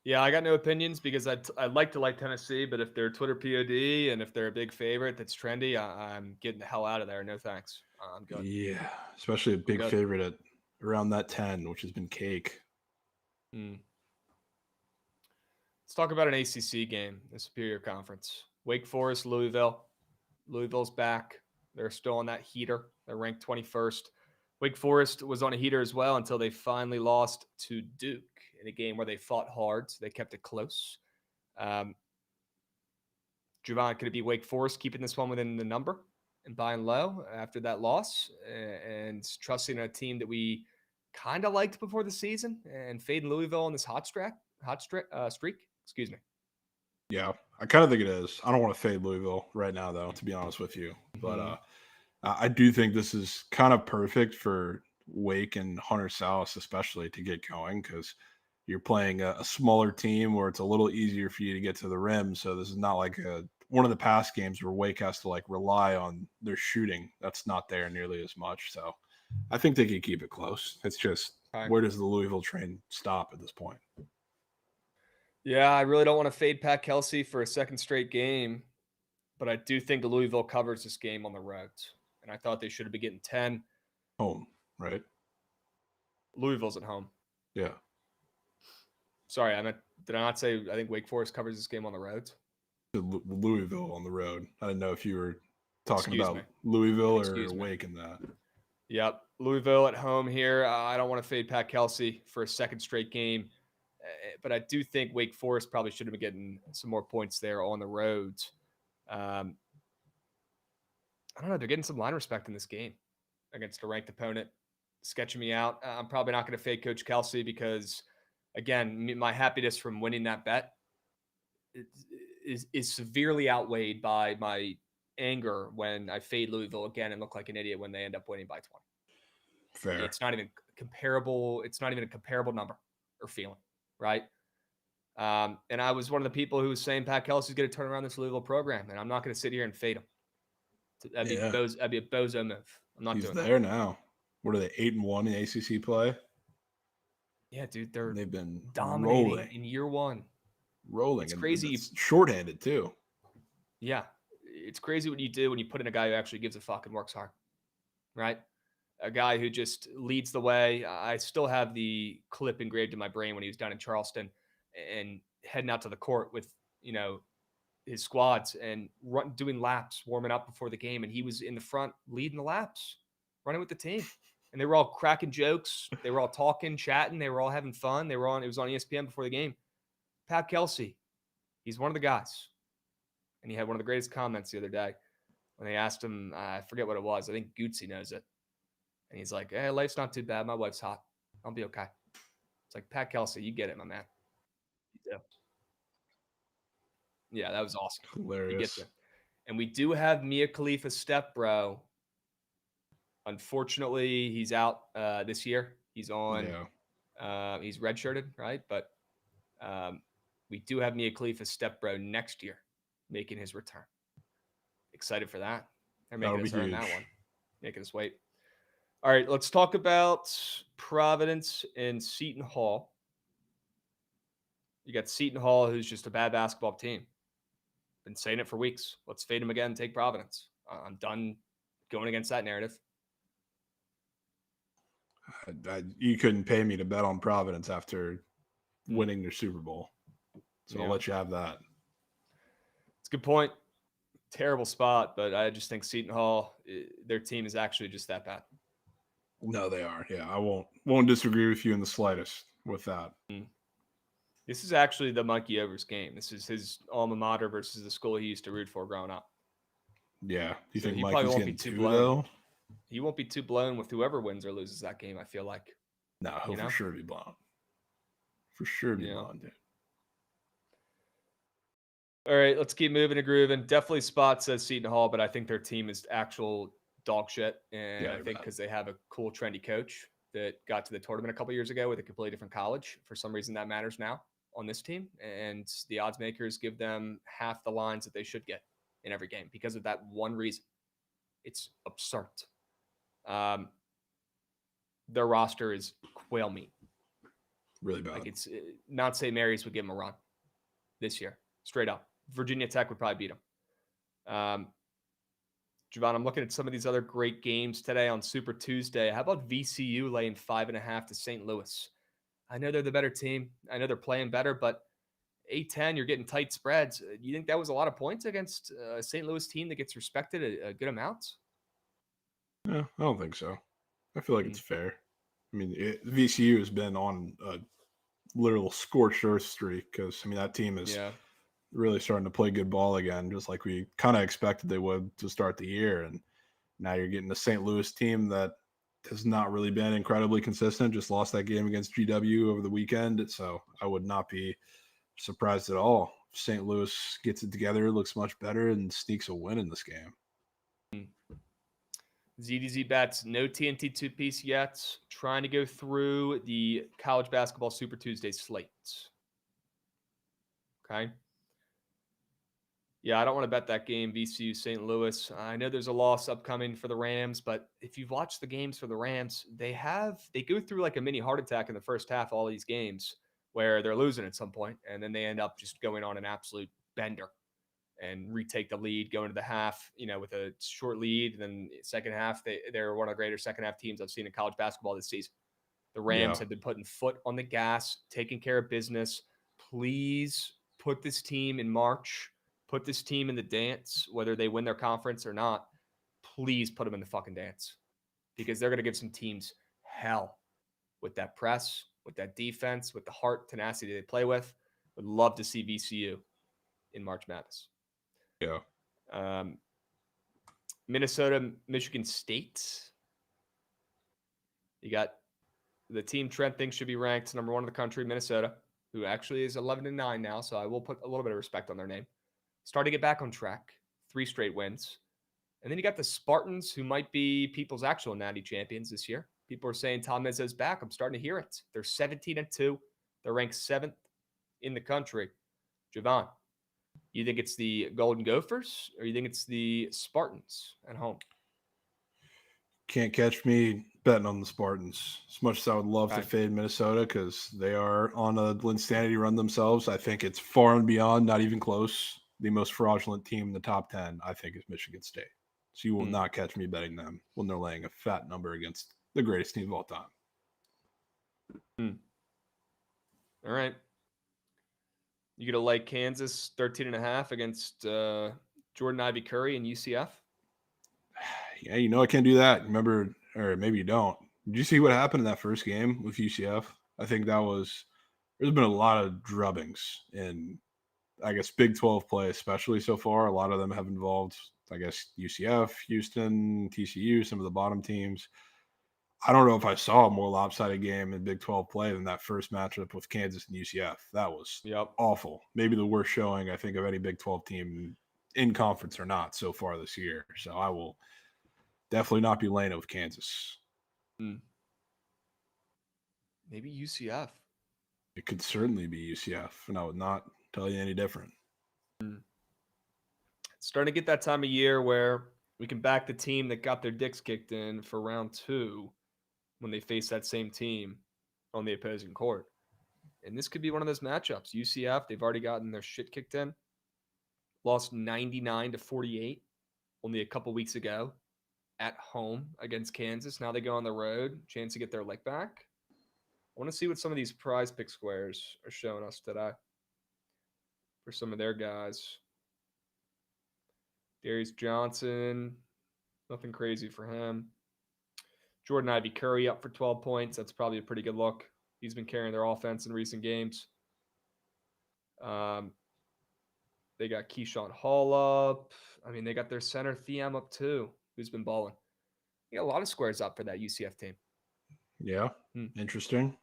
Yeah, I got no opinions because I'd like to like Tennessee, but if they're Twitter POD and if they're a big favorite that's trendy, I'm getting the hell out of there. No thanks. I'm good. Yeah, especially a big favorite at around that 10, which has been cake. Let's talk about an ACC game, the Superior Conference. Wake Forest, Louisville. Louisville's back. They're still on that heater. They're ranked 21st. Wake Forest was on a heater as well until they finally lost to Duke in a game where they fought hard. So they kept it close. Jovan, could it be Wake Forest keeping this one within the number and buying low after that loss and trusting a team that we kind of liked before the season and fading Louisville on this hot streak? Excuse me. Yeah, I kind of think it is. I don't want to fade Louisville right now, though, to be honest with you. But I do think this is kind of perfect for Wake and Hunter South, especially to get going because you're playing a smaller team where it's a little easier for you to get to the rim. So this is not like one of the past games where Wake has to like rely on their shooting. That's not there nearly as much. So I think they can keep it close. It's just where does the Louisville train stop at this point? Yeah, I really don't want to fade Pat Kelsey for a second straight game, but I do think Louisville covers this game on the road. And I thought they should have been getting 10. Home, right? Louisville's at home. Yeah. Sorry, did I not say I think Wake Forest covers this game on the road? Louisville on the road. I didn't know if you were talking Excuse about me. Louisville or Wake in that. Yep. Louisville at home here. I don't want to fade Pat Kelsey for a second straight game, but I do think Wake Forest probably should have been getting some more points there on the road. I don't know. They're getting some line respect in this game against a ranked opponent. Sketching me out. I'm probably not going to fade Coach Kelsey because, again, my happiness from winning that bet is severely outweighed by my anger when I fade Louisville again and look like an idiot when they end up winning by 20. Fair. It's not even comparable. It's not even a comparable number or feeling, right? And I was one of the people who was saying Pat Kelsey's going to turn around this Louisville program, and I'm not going to sit here and fade him. That'd be a bozo move. I'm not doing that. He's there now. What are they, 8-1 in ACC play? Yeah, dude, they've been dominating in year one. Rolling. It's crazy. It's shorthanded too. Yeah, it's crazy what you do when you put in a guy who actually gives a fuck and works hard, right? A guy who just leads the way. I still have the clip engraved in my brain when he was down in Charleston and heading out to the court with, his squads and doing laps, warming up before the game. And he was in the front leading the laps, running with the team. And they were all cracking jokes. They were all talking, chatting. They were all having fun. It was on ESPN before the game. Pat Kelsey, he's one of the guys. And he had one of the greatest comments the other day when they asked him, I forget what it was. I think Gucci knows it. And he's like, hey, life's not too bad. My wife's hot. I'll be okay. It's like, Pat Kelsey, you get it, my man. You do. Yeah, that was awesome. Hilarious. He gets it. And we do have Mia Khalifa Stepbro. Unfortunately, he's out this year. He's on. Yeah. He's redshirted, right? But we do have Mia Khalifa Stepbro next year making his return. Excited for that. They're making us earn that one. Making us wait. All right, let's talk about Providence and Seton Hall. You got Seton Hall, who's just a bad basketball team. Been saying it for weeks. Let's fade them again, take Providence. I'm done going against that narrative. You couldn't pay me to bet on Providence after winning their Super Bowl. So I'll let you have that. It's a good point. Terrible spot, but I just think Seton Hall, their team is actually just that bad. No, they are. Yeah, I won't disagree with you in the slightest with that. This is actually the Mikey Over's game. This is his alma mater versus the school he used to root for growing up. Yeah. Do you think Mikey's getting too blown? He won't be too blown with whoever wins or loses that game, I feel like. No, he'll for sure be blown. For sure be blown, dude. All right, let's keep moving and grooving. Definitely Spot says Seton Hall, but I think their team is actual dog shit. And I think because they have a cool, trendy coach that got to the tournament a couple years ago with a completely different college. For some reason, that matters now on this team. And the odds makers give them half the lines that they should get in every game because of that one reason. It's absurd. their roster is quail meat. Really bad. Like it's not St. Mary's would give them a run this year, straight up. Virginia Tech would probably beat them. Jovan, I'm looking at some of these other great games today on Super Tuesday. How about VCU laying 5.5 to St. Louis? I know they're the better team. I know they're playing better, but 8-10, you're getting tight spreads. Do you think that was a lot of points against a St. Louis team that gets respected a good amount? Yeah, I don't think so. I feel like it's fair. I mean, VCU has been on a literal scorched earth streak because, I mean, that team is really starting to play good ball again, just like we kind of expected they would to start the year. And now you're getting a St. Louis team that has not really been incredibly consistent, just lost that game against GW over the weekend. So I would not be surprised at all if St. Louis gets it together, looks much better, and sneaks a win in this game. ZDZ bets, no TNT two-piece yet. Trying to go through the college basketball Super Tuesday slate. Okay. Yeah, I don't want to bet that game, VCU St. Louis. I know there's a loss upcoming for the Rams, but if you've watched the games for the Rams, they go through like a mini heart attack in the first half of all these games where they're losing at some point, and then they end up just going on an absolute bender and retake the lead, go into the half, with a short lead. And then second half, they're one of the greater second half teams I've seen in college basketball this season. The Rams have been putting foot on the gas, taking care of business. Please put this team in March. Put this team in the dance, whether they win their conference or not. Please put them in the fucking dance because they're going to give some teams hell with that press, with that defense, with the heart, tenacity they play with. Would love to see VCU in March Madness. Yeah. Minnesota, Michigan State. You got the team Trent thinks should be ranked number 1 in the country, Minnesota, who actually is 11-9 now. So I will put a little bit of respect on their name. Starting to get back on track, 3 straight wins. And then you got the Spartans, who might be people's actual natty champions this year. People are saying Tom Izzo's back. I'm starting to hear it. They're 17-2. They're ranked 7th in the country. Jovan, you think it's the Golden Gophers or you think it's the Spartans at home? Can't catch me betting on the Spartans. As much as I would love to fade Minnesota because they are on a Linsanity run themselves, I think it's far and beyond, not even close. The most fraudulent team in the top 10, I think, is Michigan State. So you will not catch me betting them when they're laying a fat number against the greatest team of all time. All right. You going to like Kansas 13.5 against Jordan Ivy Curry and UCF? Yeah, I can't do that. Remember, or maybe you don't. Did you see what happened in that first game with UCF? I think there's been a lot of drubbings in, I guess, Big 12 play, especially so far. A lot of them have involved, I guess, UCF, Houston, TCU, some of the bottom teams. I don't know if I saw a more lopsided game in Big 12 play than that first matchup with Kansas and UCF. That was awful. Maybe the worst showing, I think, of any Big 12 team in conference or not so far this year. So I will definitely not be laying it with Kansas. Maybe UCF. It could certainly be UCF, and I would not tell you any different. It's starting to get that time of year where we can back the team that got their dicks kicked in for round 2 when they face that same team on the opposing court. And this could be one of those matchups. UCF, they've already gotten their shit kicked in. Lost 99-48 only a couple weeks ago at home against Kansas. Now they go on the road, chance to get their lick back. I want to see what some of these prize pick squares are showing us today for some of their guys. Darius Johnson, nothing crazy for him. Jordan Ivy Curry up for 12 points. That's probably a pretty good look. He's been carrying their offense in recent games. They got Keyshawn Hall up. I mean, they got their center Thiem up too, who's been balling. You got a lot of squares up for that UCF team. Yeah, interesting.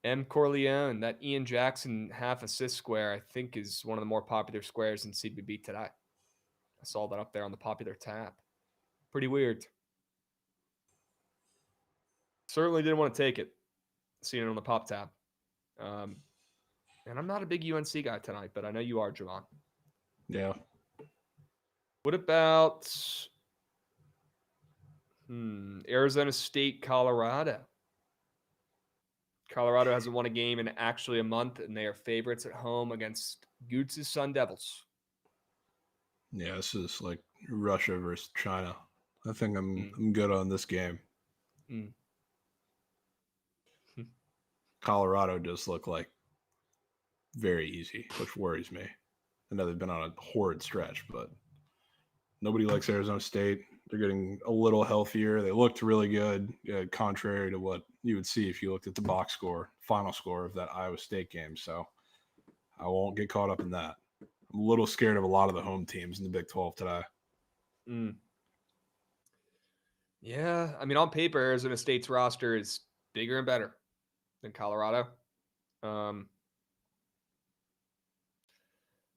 M. Corleone, that Ian Jackson half assist square, I think is one of the more popular squares in CBB today. I saw that up there on the popular tab. Pretty weird. Certainly didn't want to take it, seeing it on the pop tab. And I'm not a big UNC guy tonight, but I know you are, Jovan. Yeah. What about... Arizona State, Colorado. Colorado hasn't won a game in actually a month, and they are favorites at home against Goots' Sun Devils. Yeah, this is like Russia versus China. I think I'm good on this game. Colorado does look like very easy, which worries me. I know they've been on a horrid stretch, but nobody likes Arizona State. They're getting a little healthier. They looked really good, contrary to what you would see if you looked at the box score, final score of that Iowa State game. So I won't get caught up in that. I'm a little scared of a lot of the home teams in the Big 12 today. Yeah, I mean, on paper, Arizona State's roster is bigger and better than Colorado.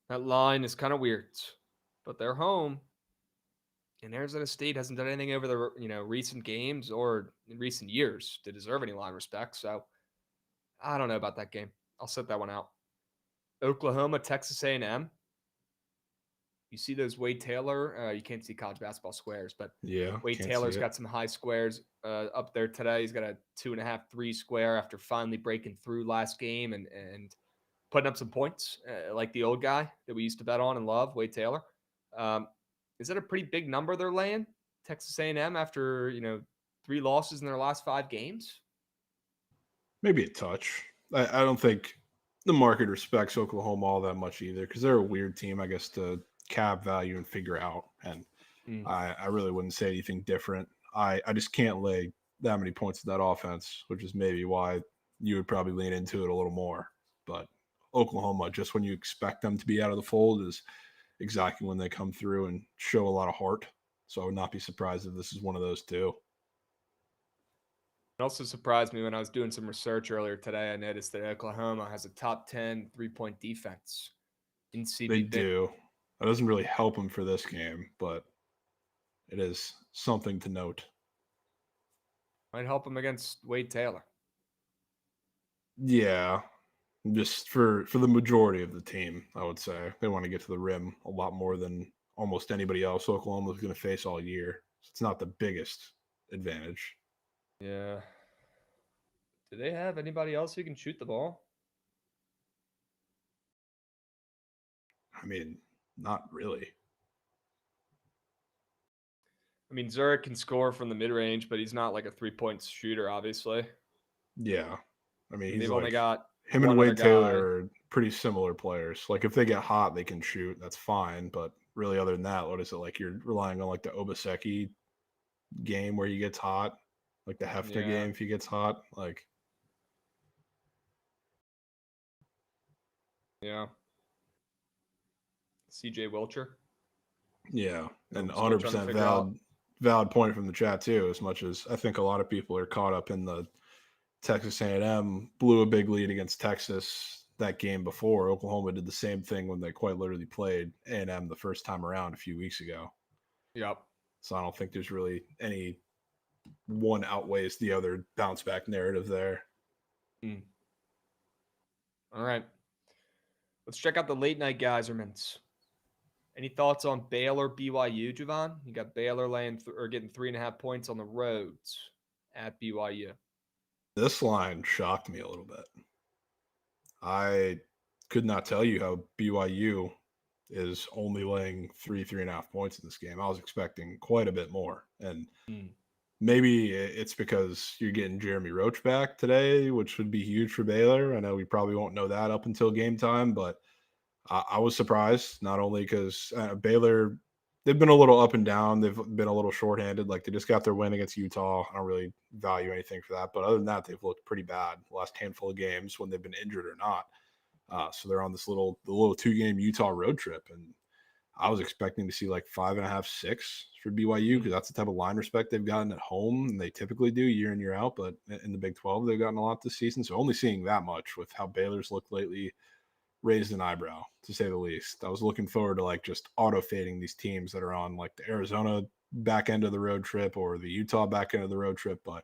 That line is kind of weird, but they're home. And Arizona State hasn't done anything over the recent games or in recent years to deserve any line respect. So I don't know about that game. I'll set that one out. Oklahoma, Texas A&M. You see those Wade Taylor? You can't see college basketball squares, but yeah, Wade Taylor's got some high squares up there today. He's got a 2.5, 3 square after finally breaking through last game and putting up some points like the old guy that we used to bet on and love, Wade Taylor. Is that a pretty big number they're laying? Texas A&M after 3 losses in their last 5 games? Maybe a touch. I don't think the market respects Oklahoma all that much either because they're a weird team, I guess, to cap value and figure out. And I really wouldn't say anything different. I just can't lay that many points to that offense, which is maybe why you would probably lean into it a little more. But Oklahoma, just when you expect them to be out of the fold, is exactly when they come through and show a lot of heart. So I would not be surprised if this is one of those two. It also surprised me when I was doing some research earlier today. I noticed that Oklahoma has a top 10 3-point defense in CBB. They do. That doesn't really help them for this game, but it is something to note. Might help them against Wade Taylor. Yeah, just for the majority of the team, I would say they want to get to the rim a lot more than almost anybody else Oklahoma's going to face all year. So it's not the biggest advantage. Yeah. Do they have anybody else who can shoot the ball? I mean, not really. I mean, Zurich can score from the mid-range, but he's not like a 3-point shooter, obviously. Yeah. I mean, They've he's only like, got him one and Wade other Taylor guy. are pretty similar players. Like, if they get hot, they can shoot. That's fine. But really, other than that, what is it? Like, you're relying on, like, the Obaseki game where he gets hot. Like, the Hefner game if he gets hot. Like, yeah. CJ Wilcher. yeah. And Still trying to 100% figure out. valid point from the chat, too, as much as I think a lot of people are caught up in the Texas A&M blew a big lead against Texas that game before. Oklahoma did the same thing when they quite literally played A&M the first time around a few weeks ago. Yep. So I don't think there's really any one outweighs the other bounce back narrative there. All right. Let's check out the late night geyserments. Any thoughts on Baylor BYU, Jovan? You got Baylor getting 3.5 points on the roads at BYU. This line shocked me a little bit. I could not tell you how BYU is only laying 3.5 points in this game. I was expecting quite a bit more. And maybe it's because you're getting Jeremy Roach back today, which would be huge for Baylor. I know we probably won't know that up until game time, but I was surprised, not only because Baylor, they've been a little up and down. They've been a little shorthanded. Like, they just got their win against Utah. I don't really value anything for that. But other than that, they've looked pretty bad the last handful of games when they've been injured or not. So they're on this little 2-game Utah road trip. And I was expecting to see like 5.5, 6 for BYU because that's the type of line respect they've gotten at home. And they typically do year in, year out. But in the Big 12, they've gotten a lot this season. So only seeing that much with how Baylor's looked lately raised an eyebrow, to say the least. I was looking forward to like just auto fading these teams that are on like the Arizona back end of the road trip or the Utah back end of the road trip, but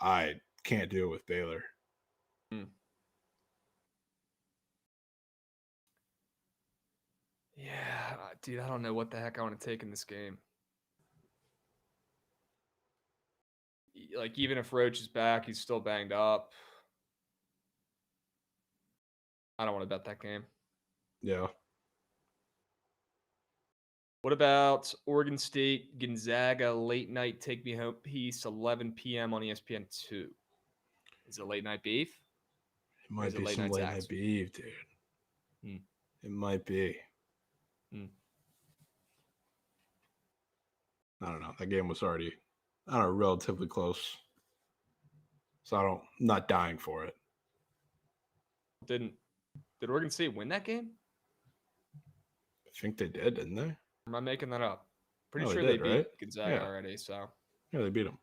I can't do it with Baylor. Yeah, dude, I don't know what the heck I want to take in this game. like even if Roach is back, he's still banged up. I don't want to bet that game. Yeah. What about Oregon State, Gonzaga, late night take me home piece, 11 p.m. on ESPN2? Is it late night beef? It might be some late night beef, dude. It might be. I don't know. That game was already, relatively close. So I'm not dying for it. Did Oregon State win that game? I think they did, didn't they? Or am I making that up? Pretty sure they they did, beat Gonzaga already. So yeah, they beat them.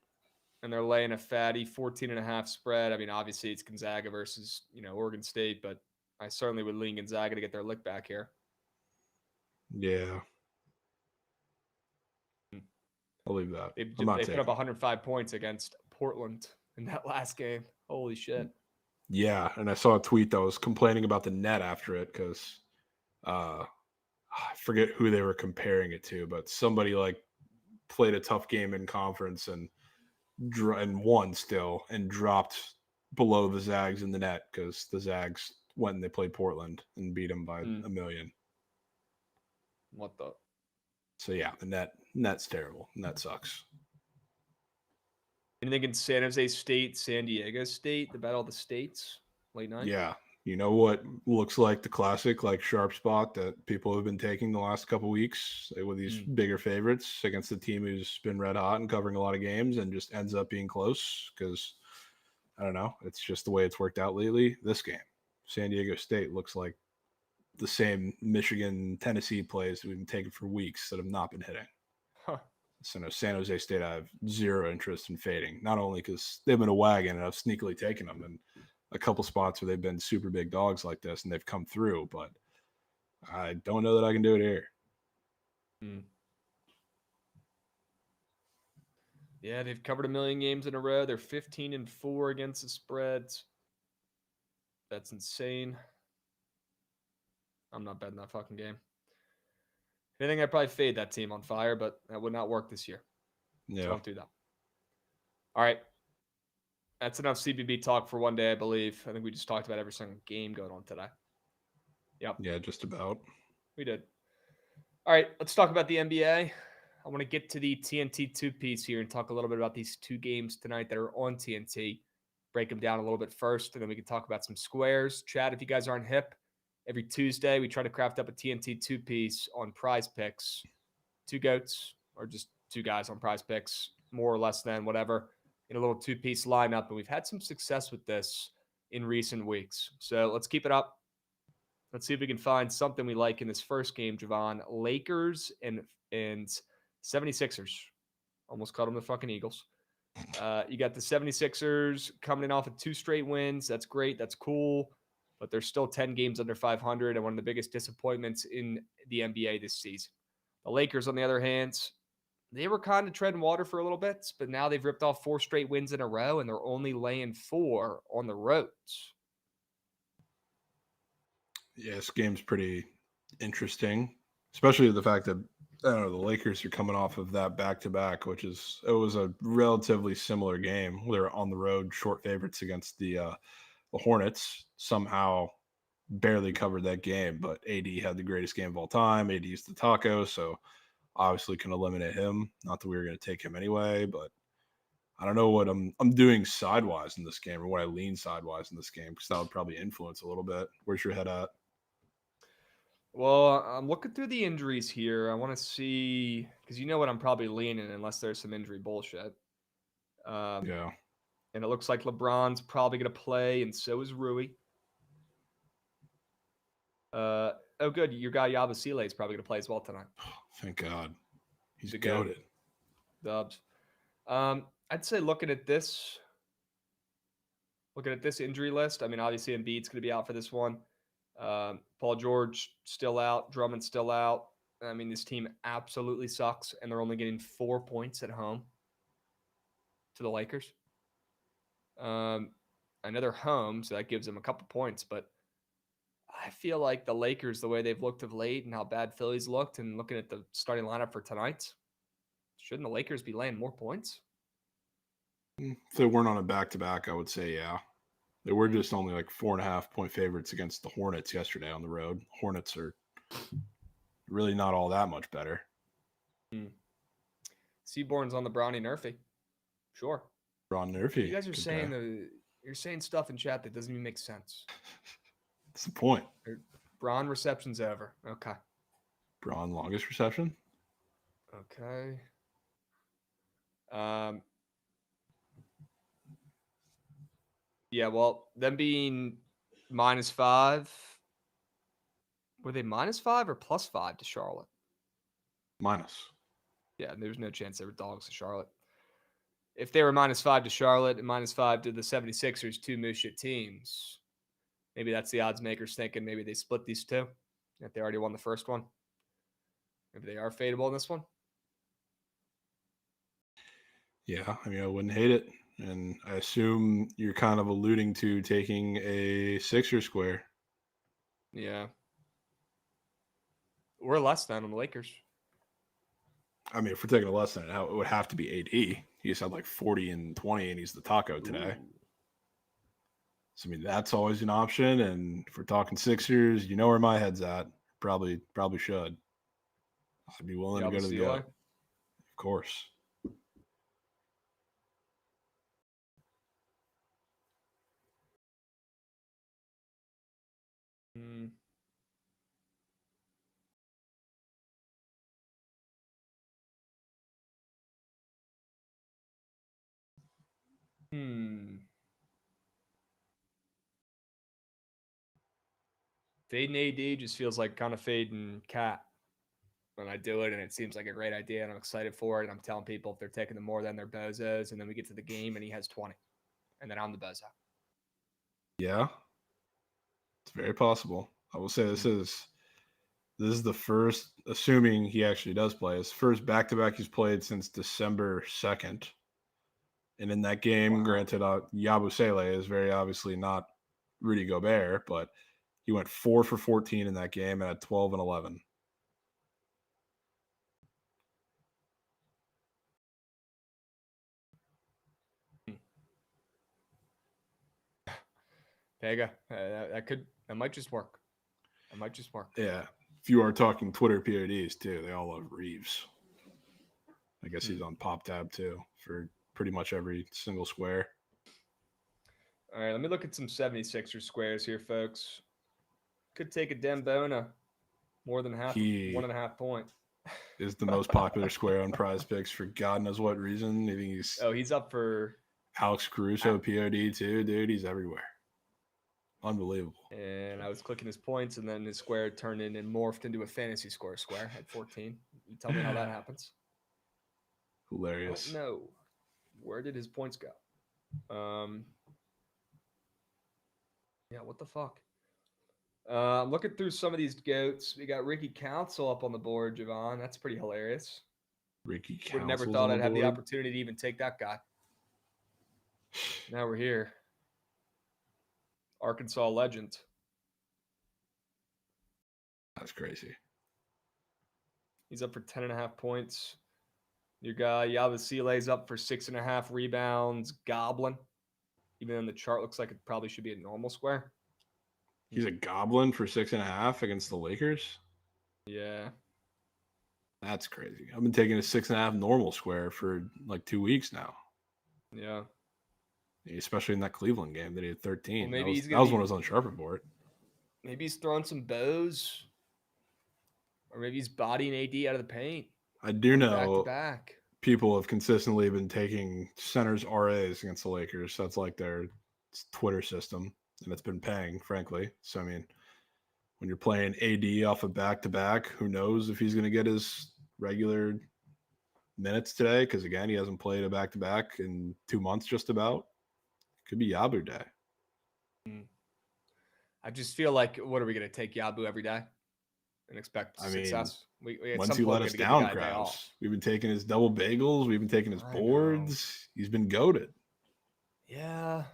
And they're laying a fatty 14.5 spread. I mean, obviously it's Gonzaga versus, Oregon State, but I certainly would lean Gonzaga to get their lick back here. Yeah. I'll leave that. They put up 105 points against Portland in that last game. Holy shit. Yeah, and I saw a tweet that was complaining about the net after it because I forget who they were comparing it to, but somebody played a tough game in conference and won still and dropped below the Zags in the net because the Zags went and they played Portland and beat them by a million. What the? So yeah, the net's terrible. Net sucks. Anything in San Jose State, San Diego State, the battle of the states, late night? Yeah. You know what looks like the classic, sharp spot that people have been taking the last couple weeks with these bigger favorites against the team who's been red hot and covering a lot of games and just ends up being close because, I don't know, it's just the way it's worked out lately. This game, San Diego State looks like the same Michigan, Tennessee plays that we've been taking for weeks that have not been hitting. Huh. So no, San Jose State, I have zero interest in fading, not only because they've been a wagon and I've sneakily taken them and a couple spots where they've been super big dogs like this and they've come through, but I don't know that I can do it here. Yeah, they've covered 1 million games in a row. They're 15-4 against the spreads. That's insane. I'm not betting that fucking game. If anything, I'd probably fade that team on fire, but that would not work this year. Yeah. So don't do that. All right. That's enough CBB talk for one day, I believe. I think we just talked about every single game going on today. Yep. Yeah, just about. We did. All right, let's talk about the NBA. I want to get to the TNT 2-piece here and talk a little bit about these two games tonight that are on TNT. Break them down a little bit first, and then we can talk about some squares. Chad, if you guys aren't hip, every Tuesday we try to craft up a TNT 2-piece on Prize Picks. Two goats, or just two guys on Prize Picks, more or less than whatever, in a little 2-piece lineup. And we've had some success with this in recent weeks. So let's keep it up. Let's see if we can find something we like in this first game, Jovan. Lakers and 76ers. Almost called them the fucking Eagles. You got the 76ers coming in off of 2 straight wins. That's great. That's cool. But they're still 10 games under 500 and one of the biggest disappointments in the NBA this season. The Lakers, on the other hand, they were kind of treading water for a little bit, but now they've ripped off 4 straight wins in a row, and they're only laying 4 on the roads. Yeah, this game's pretty interesting, especially the fact that the Lakers are coming off of that back-to-back, it was a relatively similar game. They're on the road, short favorites against the Hornets. Somehow barely covered that game, but AD had the greatest game of all time. AD used the taco, so obviously can eliminate him. Not that we were going to take him anyway, but I don't know what I'm doing sidewise in this game or what I lean sidewise in this game because that would probably influence a little bit. Where's your head at? Well, I'm looking through the injuries here. I want to see, because you know what I'm probably leaning unless there's some injury bullshit. Yeah. And it looks like LeBron's probably going to play, and so is Rui. Oh, good. Your guy Yabusele is probably going to play as well tonight. Thank God. He's goated. Dubs. I'd say looking at this injury list, I mean, obviously Embiid's going to be out for this one. Paul George still out. Drummond still out. I mean, this team absolutely sucks, and they're only getting 4 points at home to the Lakers. I know they're home, so that gives them a couple points, but I feel like the Lakers, the way they've looked of late and how bad Philly's looked, and looking at the starting lineup for tonight, shouldn't the Lakers be laying more points? If they weren't on a back-to-back, I would say yeah. They were just only like 4.5-point favorites against the Hornets yesterday on the road. Hornets are really not all that much better. Seaborn's on the Brawny Nerfy. Sure. Braun Nerfy. You guys are saying you're saying stuff in chat that doesn't even make sense. That's the point. Braun reception's over. Okay. Braun longest reception. Okay. Yeah, well, them being -5. Were they -5 or +5 to Charlotte? Minus. Yeah, and there's no chance they were dogs to Charlotte. If they were -5 to Charlotte and -5 to the 76ers, two moose shit teams, maybe that's the odds makers thinking maybe they split these two. If they already won the first one. Maybe they are fadeable in this one. Yeah, I mean, I wouldn't hate it. And I assume you're kind of alluding to taking a Sixer square. Yeah. Or less than on the Lakers. I mean, if we're taking a less than it would have to be AD. He just had like 40 and 20, and he's the taco today. Ooh. So, I mean, that's always an option. And if we're talking Sixers, you know where my head's at. Probably should. I'd be willing to go to the GOAT. Of course. Fading AD just feels like kind of fading Cat when I do it, and it seems like a great idea, and I'm excited for it. And I'm telling people if they're taking the more than their bozos, and then we get to the game and he has 20, and then I'm the bozo. Yeah, it's very possible. I will say this is the first, assuming he actually does play, his first back-to-back he's played since December 2nd. And in that game, granted, Yabusele is very obviously not Rudy Gobert, but he went 4 for 14 in that game and had 12 and 11. Pega, that might just work. Yeah. If you are talking Twitter PODs too, they all love Reeves. I guess he's on Pop Tab too for pretty much every single square. All right, let me look at some 76er squares here, folks. Could take a Dembona more than 1.5 point. Is the most popular square on Prize Picks for God knows what reason. I think he's up for Alex Caruso POD too, dude. He's everywhere. Unbelievable. And I was clicking his points, and then his square turned in and morphed into a fantasy score square at 14. You tell me how that happens. Hilarious. No. Where did his points go? Yeah, what the fuck? I'm looking through some of these goats. We got Ricky Council up on the board, Jovan. That's pretty hilarious. Ricky Council. Would have never thought I'd have the opportunity to even take that guy. Now we're here. Arkansas legend. That's crazy. He's up for 10.5 points. Your guy Yabusele's up for 6.5 rebounds. Goblin. Even though the chart looks like it probably should be a normal square. He's a goblin for 6.5 against the Lakers? Yeah. That's crazy. I've been taking a 6.5 normal square for like 2 weeks now. Yeah. Especially in that Cleveland game that he had 13. Well, maybe that was when I was on Sharp Report. Maybe he's throwing some bows. Or maybe he's bodying AD out of the paint. I do know back. People have consistently been taking centers RAs against the Lakers. That's like their Twitter system. And it's been paying, frankly. So, I mean, when you're playing AD off a back-to-back, who knows if he's going to get his regular minutes today? Because, again, he hasn't played a back-to-back in 2 months just about. Could be Yabu day. I just feel like, what are we going to take Yabu every day and expect success? We once you let us down, Krabs. We've been taking his double bagels. We've been taking his boards. He's been goated. Yeah.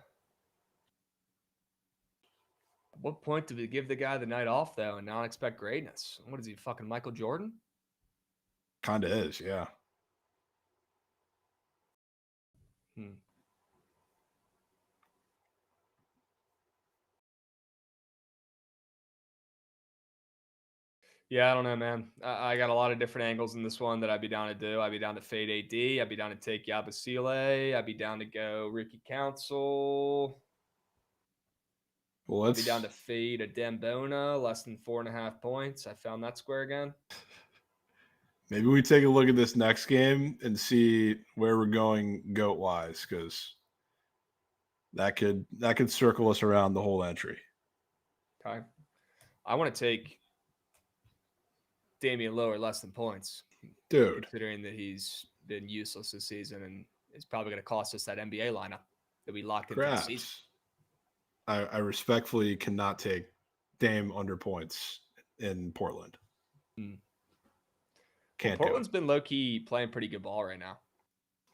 At what point do we give the guy the night off, though, and not expect greatness? What is he, fucking Michael Jordan? Kind of is, yeah. Yeah, I don't know, man. I got a lot of different angles in this one that I'd be down to do. I'd be down to fade AD. I'd be down to take Yabusele. I'd be down to go Ricky Council. Well, I'd be down to fade a Dembona, less than 4.5 points. I found that square again. maybe we take a look at this next game and see where we're going goat wise, because that could circle us around the whole entry. Okay. I want to take Damian Lillard less than points. Dude. Considering that he's been useless this season and is probably going to cost us that NBA lineup that we locked into the season. I respectfully cannot take Dame under points in Portland. Can't Portland's been low-key playing pretty good ball right now.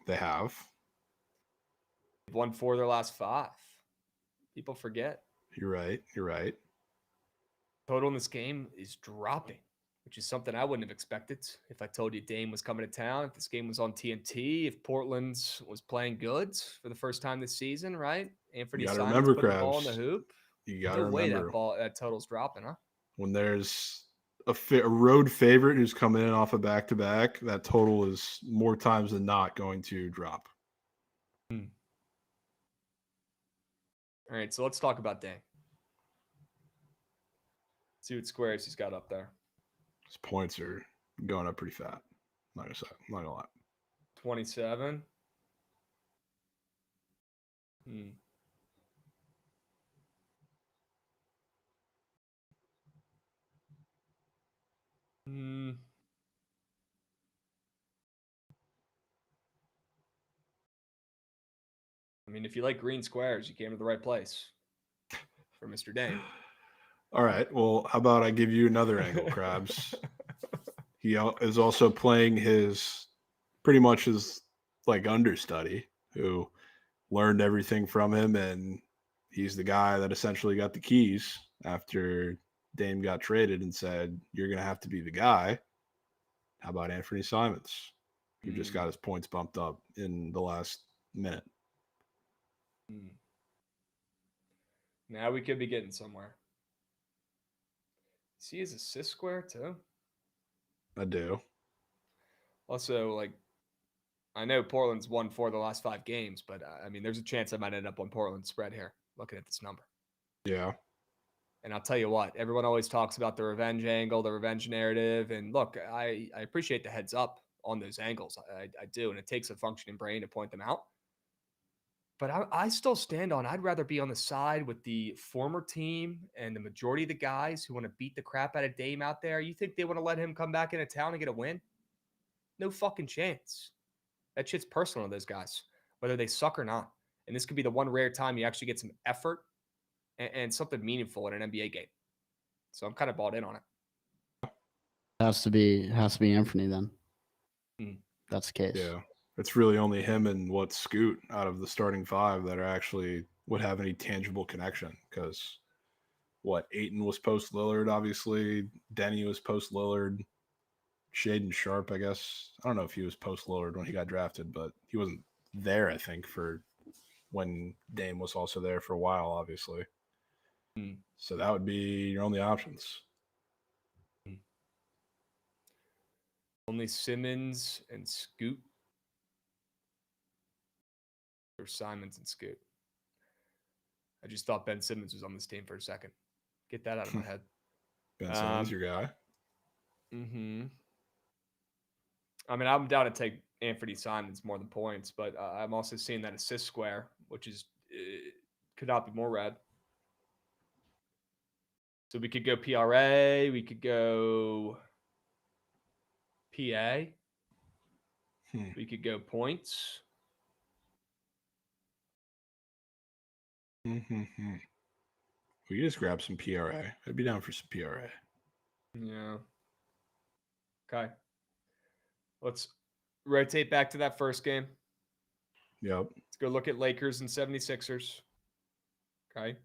They have. They've won 4 of their last 5. People forget. You're right. Total in this game is dropping, which is something I wouldn't have expected if I told you Dame was coming to town, if this game was on TNT, if Portland was playing good for the first time this season, right? Anthony Simons putting the ball in the hoop. You got to remember. That total's dropping, huh? When there's a road favorite who's coming in off a back-to-back, that total is more times than not going to drop. All right, so let's talk about Dame. See what squares he's got up there. His points are going up pretty fat. I'm not gonna lie. 27. I mean, if you like green squares, you came to the right place for Mr. Dame. All right. Well, how about I give you another angle, Krabs? He is also playing pretty much his understudy, who learned everything from him, and he's the guy that essentially got the keys after Dame got traded and said, "You're going to have to be the guy." How about Anthony Simons, who just got his points bumped up in the last minute? Now we could be getting somewhere. See his assist square too? I do. Also, I know Portland's won 4 of the last 5 games, but I mean, there's a chance I might end up on Portland's spread here, looking at this number. Yeah. And I'll tell you what, everyone always talks about the revenge angle, the revenge narrative. And look, I appreciate the heads up on those angles. I do. And it takes a functioning brain to point them out. But I still stand on, I'd rather be on the side with the former team and the majority of the guys who want to beat the crap out of Dame out there. You think they want to let him come back into town and get a win? No fucking chance. That shit's personal to those guys, whether they suck or not. And this could be the one rare time you actually get some effort and something meaningful in an NBA game. So I'm kind of bought in on it. Has to be Anthony then. That's the case. Yeah. It's really only him and Scoot out of the starting 5 that are actually would have any tangible connection, because Ayton was post Lillard, obviously. Denny was post Lillard. Shaden Sharp, I guess. I don't know if he was post Lillard when he got drafted, but he wasn't there, I think, for when Dame was also there for a while, obviously. So that would be your only options. Only Simmons and Scoot. Or Simons and Scoot. I just thought Ben Simmons was on this team for a second. Get that out of my head. Ben Simmons, your guy. I mean, I'm down to take Anthony Simons more than points, but I'm also seeing that assist square, which is could not be more red. So we could go PRA, we could go PA, we could go points. We could just grab some PRA. I'd be down for some PRA. Yeah. Okay. Let's rotate back to that first game. Yep. Let's go look at Lakers and 76ers. Okay.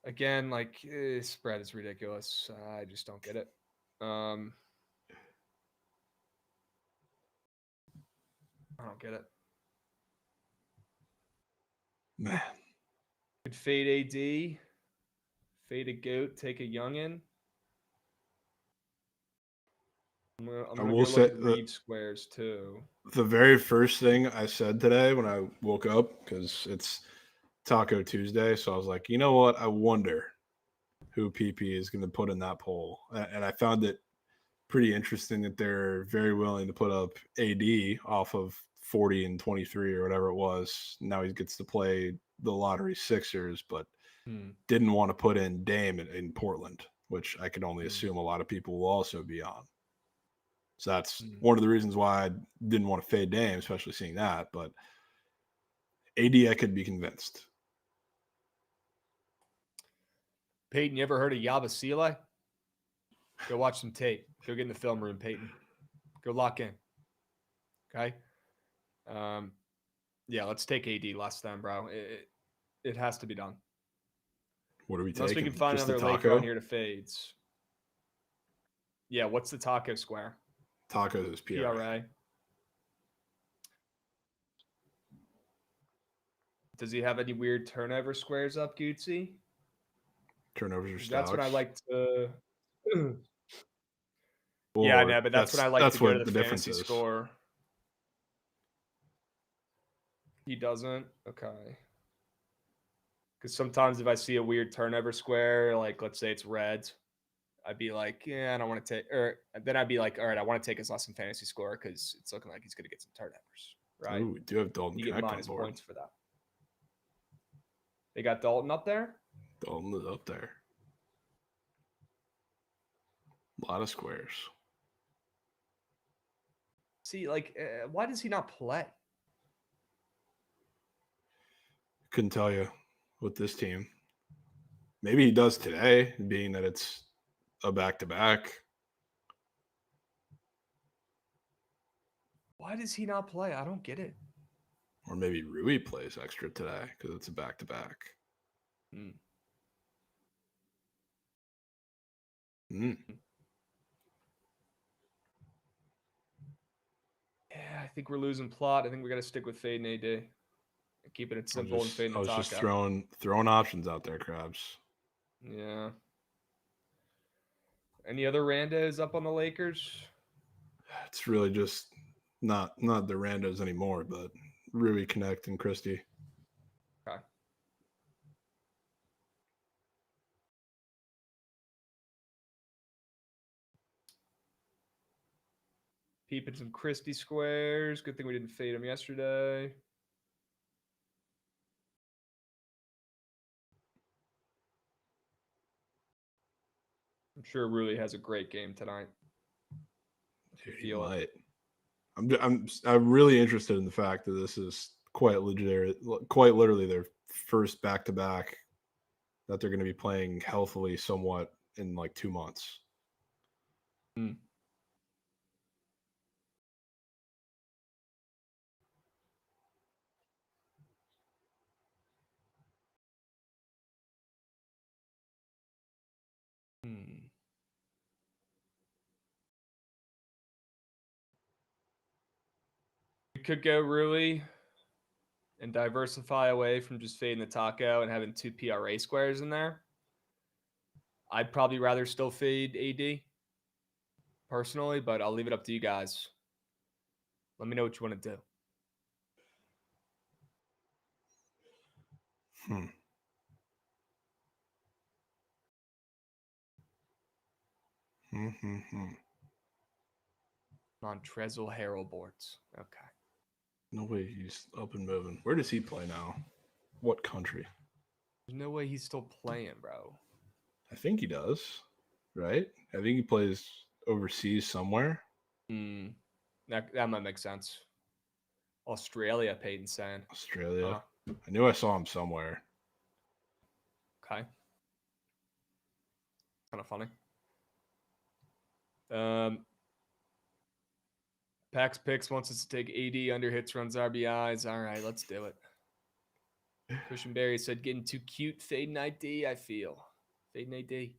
Again, spread is ridiculous. I just don't get it. I don't get it. Man. Could fade AD, fade a GOAT, take a youngin. I'm I gonna will go say look at Reed squares too. the very first thing I said today when I woke up, because it's Taco Tuesday, so I was like, you know what? I wonder who PP is going to put in that poll. And I found it pretty interesting that they're very willing to put up AD off of 40 and 23 or whatever it was. Now he gets to play the lottery Sixers, but didn't want to put in Dame in Portland, which I can only assume a lot of people will also be on. So that's one of the reasons why I didn't want to fade Dame, especially seeing that. But AD, I could be convinced. Peyton, you ever heard of Yabasile? Go watch some tape. Go get in the film room, Peyton. Go lock in. Okay. Yeah, let's take AD less than, bro. It has to be done. What are we Unless taking? we can find Just another the Laker taco? on here to fades. Yeah, what's the taco square? Tacos is PRA. PRA. Does he have any weird turnover squares up, Gucci? Turnovers or stocks? That's when I like to. Yeah, I know, but that's when I like to go to the fantasy score. He doesn't? Okay. Because sometimes if I see a weird turnover square, like let's say it's red, I'd be like, yeah, I don't want to take, or then I'd be like, all right, I want to take his less than fantasy score because it's looking like he's going to get some turnovers, right? Ooh, we do have Dalton You get Connect on minus board. points for that. They got Dalton up there? Dalton is up there. A lot of squares. See, like, why does he not play? Couldn't tell you with this team. Maybe he does today, being that it's a back-to-back. Why does he not play? I don't get it. Or maybe Rui plays extra today because it's a back-to-back. Yeah, I think we're losing plot. I think we got to stick with fade and AD. Keeping it simple and fading the taco. I was just throwing options out there, Krabs. Yeah. Any other randos up on the Lakers? It's really just not the randos anymore, but Rui, Connect, and Christie. Okay. Peeping some Christie squares. Good thing we didn't fade him yesterday. I'm sure Rui has a great game tonight. Dude, he might. I'm really interested in the fact that this is quite literally their first back-to-back that they're going to be playing healthily somewhat in like 2 months. We could go Rui and diversify away from just fading the taco and having 2 PRA squares in there. I'd probably rather still fade AD personally, but I'll leave it up to you guys. Let me know what you want to do. Montrezl Harrell boards. Okay. No way he's up and moving. Where does he play now? What country? There's no way he's still playing, bro. I think he does, right? I think he plays overseas somewhere. That might make sense. Australia, Peyton saying. Australia. I knew I saw him somewhere. Okay. Kind of funny. Pax Picks wants us to take AD under hits, runs, RBIs. All right, let's do it. Christian Berry said, getting too cute fading ID, I feel. Fading AD.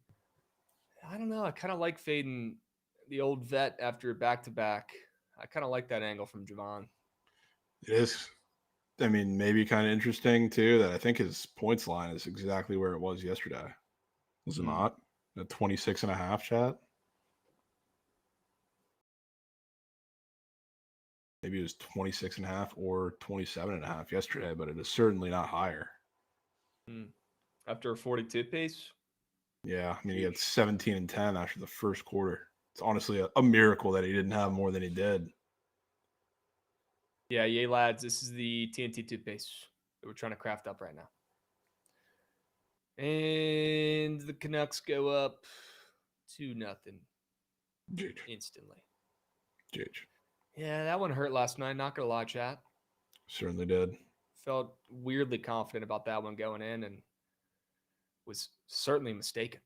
I don't know. I kind of like fading the old vet after back-to-back. I kind of like that angle from Jovan. It is. I mean, maybe kind of interesting, too, that I think his points line is exactly where it was yesterday. Was it not? A 26.5, chat? Maybe it was 26.5 or 27.5 yesterday, but it is certainly not higher. After a 42 piece? Yeah, I mean, he had 17 and 10 after the first quarter. It's honestly a miracle that he didn't have more than he did. Yeah, yay, lads. This is the TNT toothpaste that we're trying to craft up right now. And the Canucks go up 2-0 instantly. JH. Yeah, that one hurt last night. Not going to lie, chat. Certainly did. Felt weirdly confident about that one going in and was certainly mistaken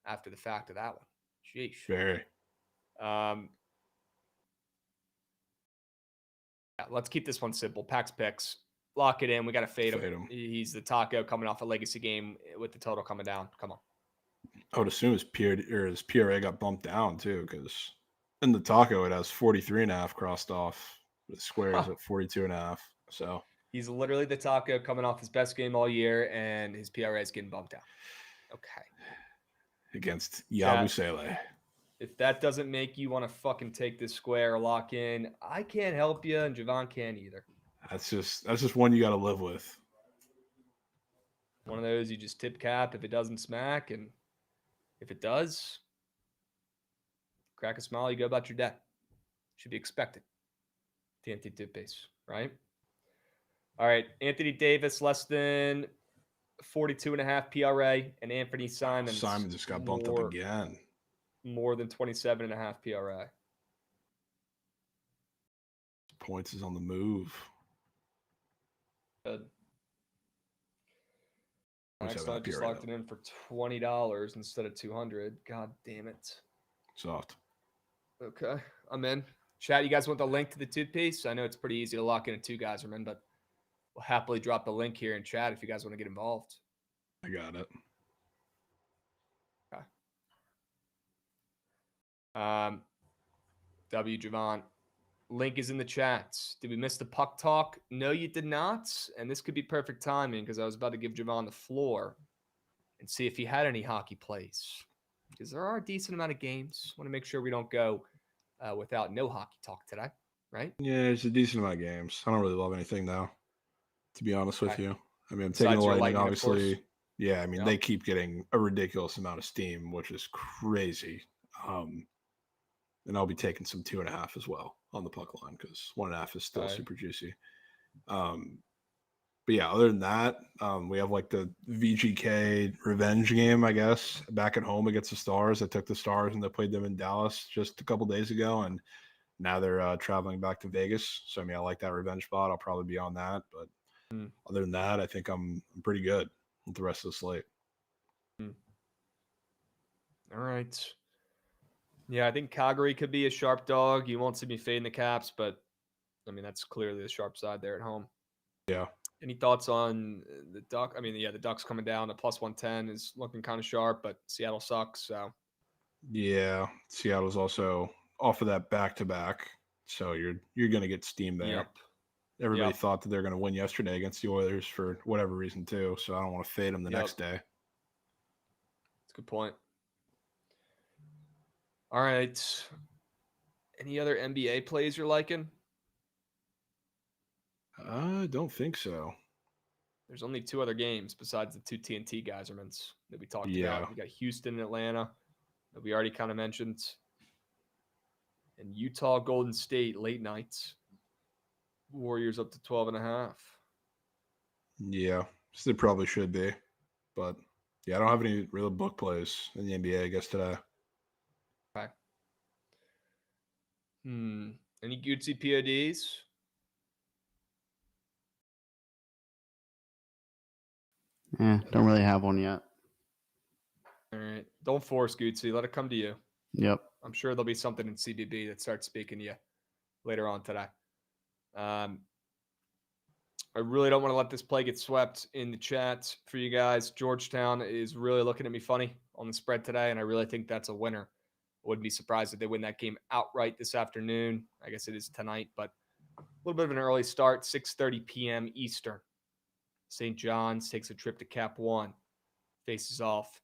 after the fact of that one. Sheesh. Very. Yeah, let's keep this one simple. Pax picks. Lock it in. We got to fade him. He's the taco coming off a legacy game with the total coming down. Come on. I would assume his PRA got bumped down too, because in the taco it has 43.5 crossed off. The square is at 42.5. So he's literally the taco coming off his best game all year, and his PRA is getting bumped down. Okay. Against Yabusele. If that doesn't make you want to fucking take this square or lock in, I can't help you, and Jovan can't either. That's just one you got to live with. One of those you just tip cap if it doesn't smack, and if it does, crack a smile, you go about your day. Should be expected. TNT toothpaste, right? All right, Anthony Davis, less than 42.5 PRA, and Anthony Simon. Simon just got bumped up again. More than 27.5 PRA. Points is on the move. Good. Next, I just locked it in for $20 instead of $200. God damn it. Soft. Okay, I'm in. Chat, you guys want the link to the toothpaste? I know it's pretty easy to lock in a 2 geyserman, but we'll happily drop the link here in chat if you guys want to get involved. I got it. Okay. W. Jovan. Link is in the chats. Did we miss the puck talk? No, you did not. And this could be perfect timing because I was about to give Jovan the floor and see if he had any hockey plays. Because there are a decent amount of games. Want to make sure we don't go without no hockey talk today, right? Yeah, it's a decent amount of games. I don't really love anything, though, to be honest with you. I mean, I'm taking the Lightning, obviously. Yeah, I mean, they keep getting a ridiculous amount of steam, which is crazy. And I'll be taking some 2.5 as well on the puck line because 1.5 is still super juicy. But yeah, other than that, we have like the VGK revenge game, I guess, back at home against the Stars. I took the Stars and they played them in Dallas just a couple days ago, and now they're traveling back to Vegas. So I mean, I like that revenge spot. I'll probably be on that. But other than that, I think I'm pretty good with the rest of the slate. All right. Yeah, I think Calgary could be a sharp dog. You won't see me fading the Caps, but I mean, that's clearly the sharp side there at home. Yeah. Any thoughts on the Ducks? I mean, yeah, the Ducks coming down. The plus 110 is looking kind of sharp, but Seattle sucks. So. Yeah, Seattle's also off of that back-to-back, so you're going to get steam there. Yep. Everybody thought that they're going to win yesterday against the Oilers for whatever reason too, so I don't want to fade them the next day. That's a good point. All right. Any other NBA plays you're liking? I don't think so. There's only 2 other games besides the 2 TNT geysermans that we talked about. We got Houston and Atlanta that we already kind of mentioned. And Utah, Golden State, late nights. Warriors up to 12.5. Yeah, so they probably should be. But yeah, I don't have any real book plays in the NBA, I guess, today. Okay. Any Gucci PODs? Yeah, don't really have one yet. All right. Don't force Gucci. Let it come to you. Yep. I'm sure there'll be something in CBB that starts speaking to you later on today. I really don't want to let this play get swept in the chat for you guys. Georgetown is really looking at me funny on the spread today, and I really think that's a winner. I wouldn't be surprised if they win that game outright this afternoon. I guess it is tonight, but a little bit of an early start, 6:30 p.m. Eastern. St. John's takes a trip to Cap One, faces off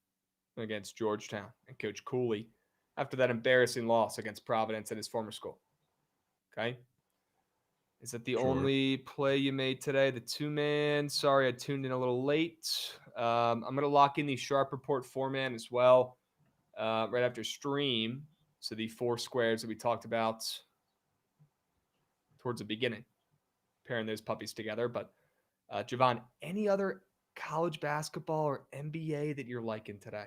against Georgetown and Coach Cooley after that embarrassing loss against Providence at his former school. Okay? Is that the Sure. only play you made today? The 2-man? Sorry, I tuned in a little late. I'm going to lock in the Sharp Report 4-man as well right after stream. So the 4 squares that we talked about towards the beginning, pairing those puppies together. But Jovan, any other college basketball or NBA that you're liking today?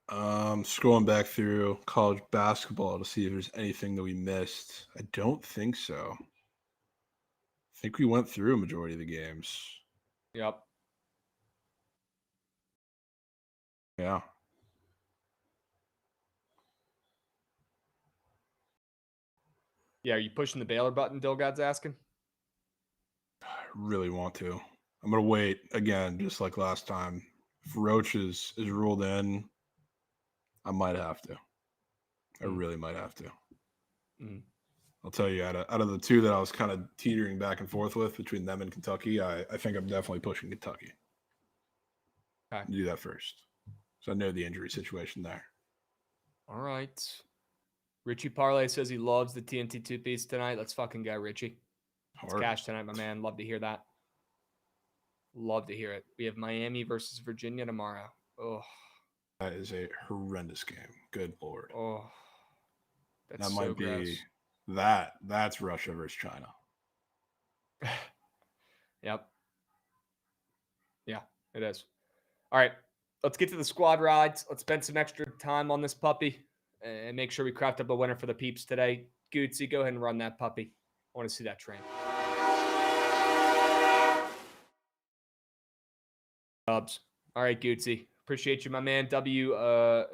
Scrolling back through college basketball to see if there's anything that we missed. I don't think so. I think we went through a majority of the games. Yep. Yeah. Yeah, are you pushing the Baylor button, Dilgod's asking? I really want to. I'm going to wait again, just like last time. If Roach is ruled in, I might have to. I really might have to. I'll tell you, out of the two that I was kind of teetering back and forth with between them and Kentucky, I think I'm definitely pushing Kentucky. Okay. Do that first. So I know the injury situation there. All right. Richie Parlay says he loves the TNT 2-piece tonight. Let's fucking go, Richie. It's cash tonight, my man. Love to hear that. Love to hear it. We have Miami versus Virginia tomorrow. Oh, that is a horrendous game. Good Lord. Oh, that's that so might gross. be that's Russia versus China. Yep. Yeah, it is. All right. Let's get to the squad rides. Let's spend some extra time on this puppy and make sure we craft up a winner for the peeps today. Gootsy, go ahead and run that puppy. I want to see that train. Dubs. All right, Gootsy. Appreciate you, my man. W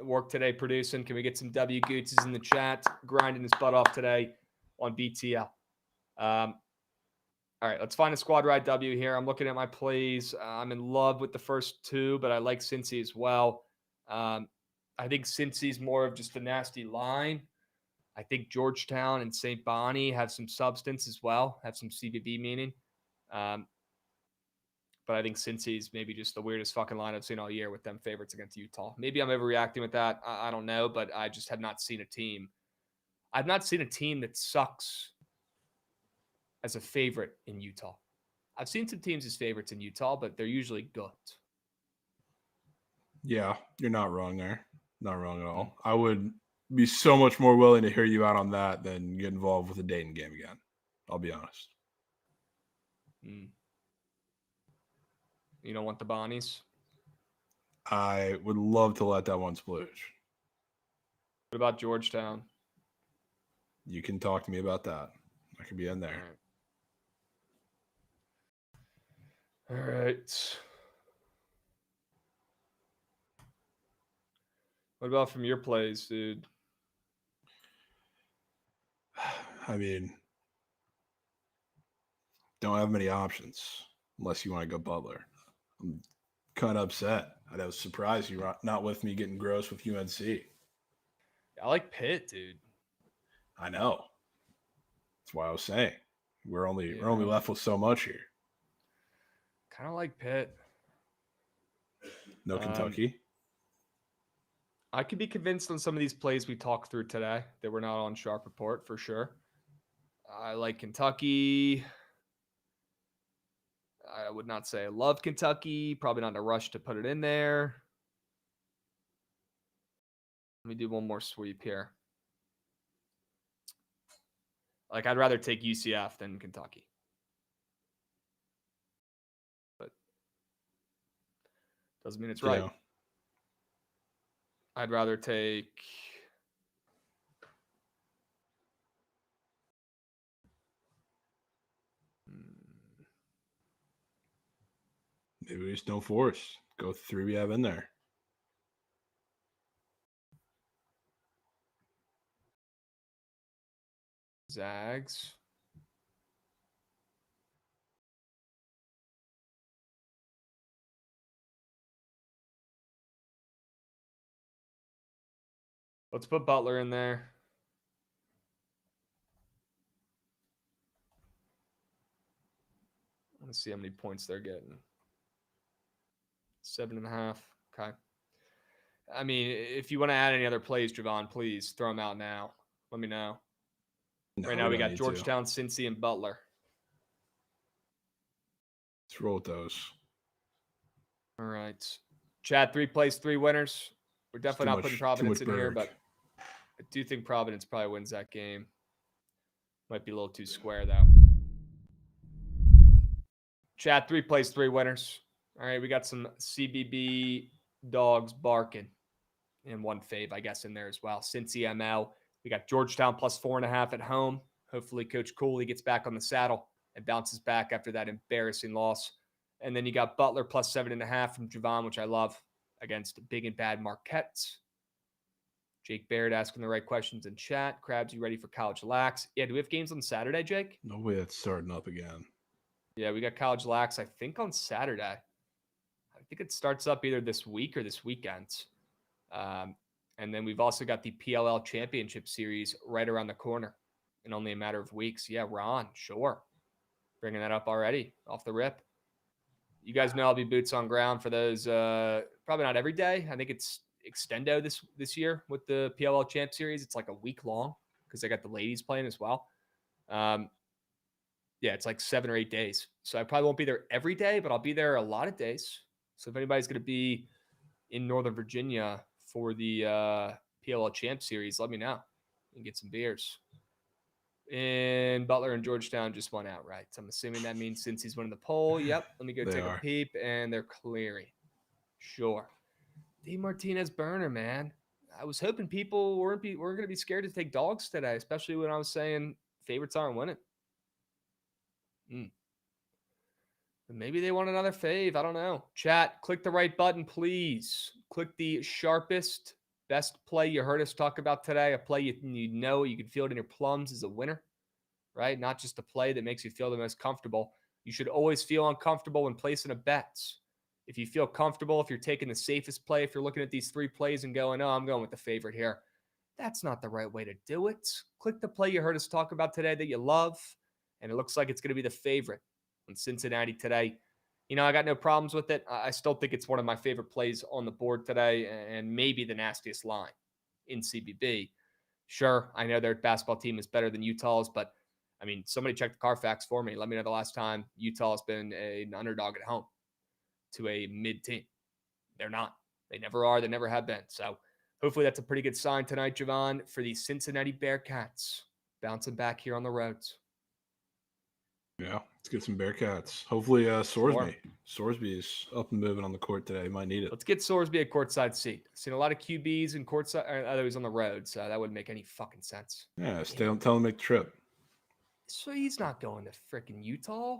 work today producing. Can we get some W Gootses in the chat? Grinding his butt off today on BTL. All right, let's find a squad ride W here. I'm looking at my plays. I'm in love with the first two, but I like Cincy as well. I think Cincy's more of just a nasty line. I think Georgetown and St. Bonnie have some substance as well, have some CBB meaning. But I think Cincy's maybe just the weirdest fucking line I've seen all year with them favorites against Utah. Maybe I'm overreacting with that. I don't know, but I just have not seen a team. I've not seen a team that sucks as a favorite in Utah. I've seen some teams as favorites in Utah, but they're usually good. Yeah, you're not wrong there. Not wrong at all. I would be so much more willing to hear you out on that than get involved with the Dayton game again. I'll be honest. You don't want the Bonnies? I would love to let that one splooge. What about Georgetown? You can talk to me about that. I could be in there. All right. What about from your plays, dude? I mean, don't have many options unless you want to go Butler. I'm kind of upset. I was surprised you're not with me getting gross with UNC. I like Pitt, dude. I know. That's why I was saying we're only left with so much here. Kind of like Pitt. No Kentucky. I could be convinced on some of these plays we talked through today that we're not on Sharp Report for sure. I like Kentucky. I would not say I love Kentucky. Probably not in a rush to put it in there. Let me do one more sweep here. Like, I'd rather take UCF than Kentucky. But doesn't mean it's right. Yeah. I'd rather take... Maybe we just don't force. Go with the three we have in there. Zags. Let's put Butler in there. Let's see how many points they're getting. 7.5. Okay. I mean, if you want to add any other plays, Jovan, please throw them out now. Let me know. No, Right now we don't got need to. Georgetown, Cincy, and Butler. Let's roll with those. All right. Chad, 3 plays, 3 winners. We're definitely not putting Providence in here, but I do think Providence probably wins that game. Might be a little too square, though. Chad, 3 plays, 3 winners. All right, we got some CBB dogs barking. And 1 fave, I guess, in there as well. Cincy ML. We got Georgetown plus 4.5 at home. Hopefully, Coach Cooley gets back on the saddle and bounces back after that embarrassing loss. And then you got Butler plus 7.5 from Jovan, which I love, against big and bad Marquette. Jake Baird asking the right questions in chat. Krabs, you ready for college lax? Yeah, do we have games on Saturday, Jake? No way that's starting up again. Yeah, we got college lax, I think, on Saturday. I think it starts up either this week or this weekend. And then we've also got the PLL Championship Series right around the corner in only a matter of weeks. Yeah, Ron, sure. Bringing that up already off the rip. You guys know I'll be boots on ground for those. Probably not every day. I think it's extendo this year with the PLL Champ Series. It's like a week long because I got the ladies playing as well. Yeah, it's like 7 or 8 days. So I probably won't be there every day, but I'll be there a lot of days. So if anybody's going to be in Northern Virginia for the PLL Champ Series, let me know. You can get some beers. And Butler and Georgetown just won outright. So I'm assuming that means since he's winning the poll. Yep. Let me go take a peep. And they're clearing. Sure. D. Martinez burner, man. I was hoping people weren't going to be scared to take dogs today, especially when I was saying favorites aren't winning. But maybe they want another fave. I don't know. Chat, click the right button, please. Click the sharpest, best play you heard us talk about today. A play you know you can feel it in your plums is a winner, right? Not just a play that makes you feel the most comfortable. You should always feel uncomfortable when placing a bet. If you feel comfortable, if you're taking the safest play, if you're looking at these 3 plays and going, oh, I'm going with the favorite here, that's not the right way to do it. Click the play you heard us talk about today that you love, and it looks like it's going to be the favorite in Cincinnati today. You know, I got no problems with it. I still think it's one of my favorite plays on the board today and maybe the nastiest line in CBB. Sure, I know their basketball team is better than Utah's, but, I mean, somebody check the Carfax for me. Let me know the last time Utah has been an underdog at home to a mid-team. They're not. They never are. They never have been. So hopefully that's a pretty good sign tonight, Jovan, for the Cincinnati Bearcats bouncing back here on the roads. Yeah, let's get some Bearcats. Hopefully, Sorsby's up and moving on the court today. Might need it. Let's get Sorsby a courtside seat. I've seen a lot of QBs in courtside. Others on the road, so that wouldn't make any fucking sense. Yeah, tell him to make the trip. So he's not going to freaking Utah.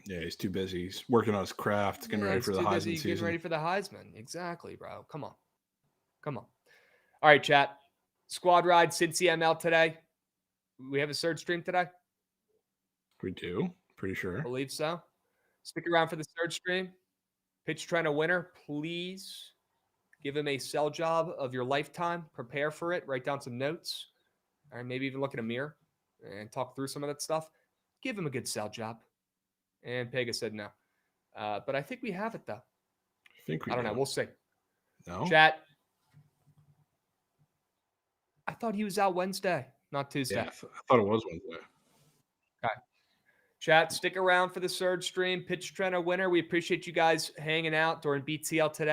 Yeah, he's too busy. He's working on his craft, getting ready for the Heisman season. Getting ready for the Heisman. Exactly, bro. Come on. All right, chat. Squad ride Cincy ML today. We have a surge stream today. We do. Pretty sure. I believe so. Stick around for the surge stream. Pitch trying to winner. Please give him a sell job of your lifetime. Prepare for it. Write down some notes. Or maybe even look in a mirror and talk through some of that stuff. Give him a good sell job. And Pega said no. But I think we have it, though. I don't know. We'll see. No? Chat. I thought he was out Wednesday, not Tuesday. Yeah, I thought it was Wednesday. Okay. Chat, stick around for the surge stream. Pitch trend winner. We appreciate you guys hanging out during BTL today.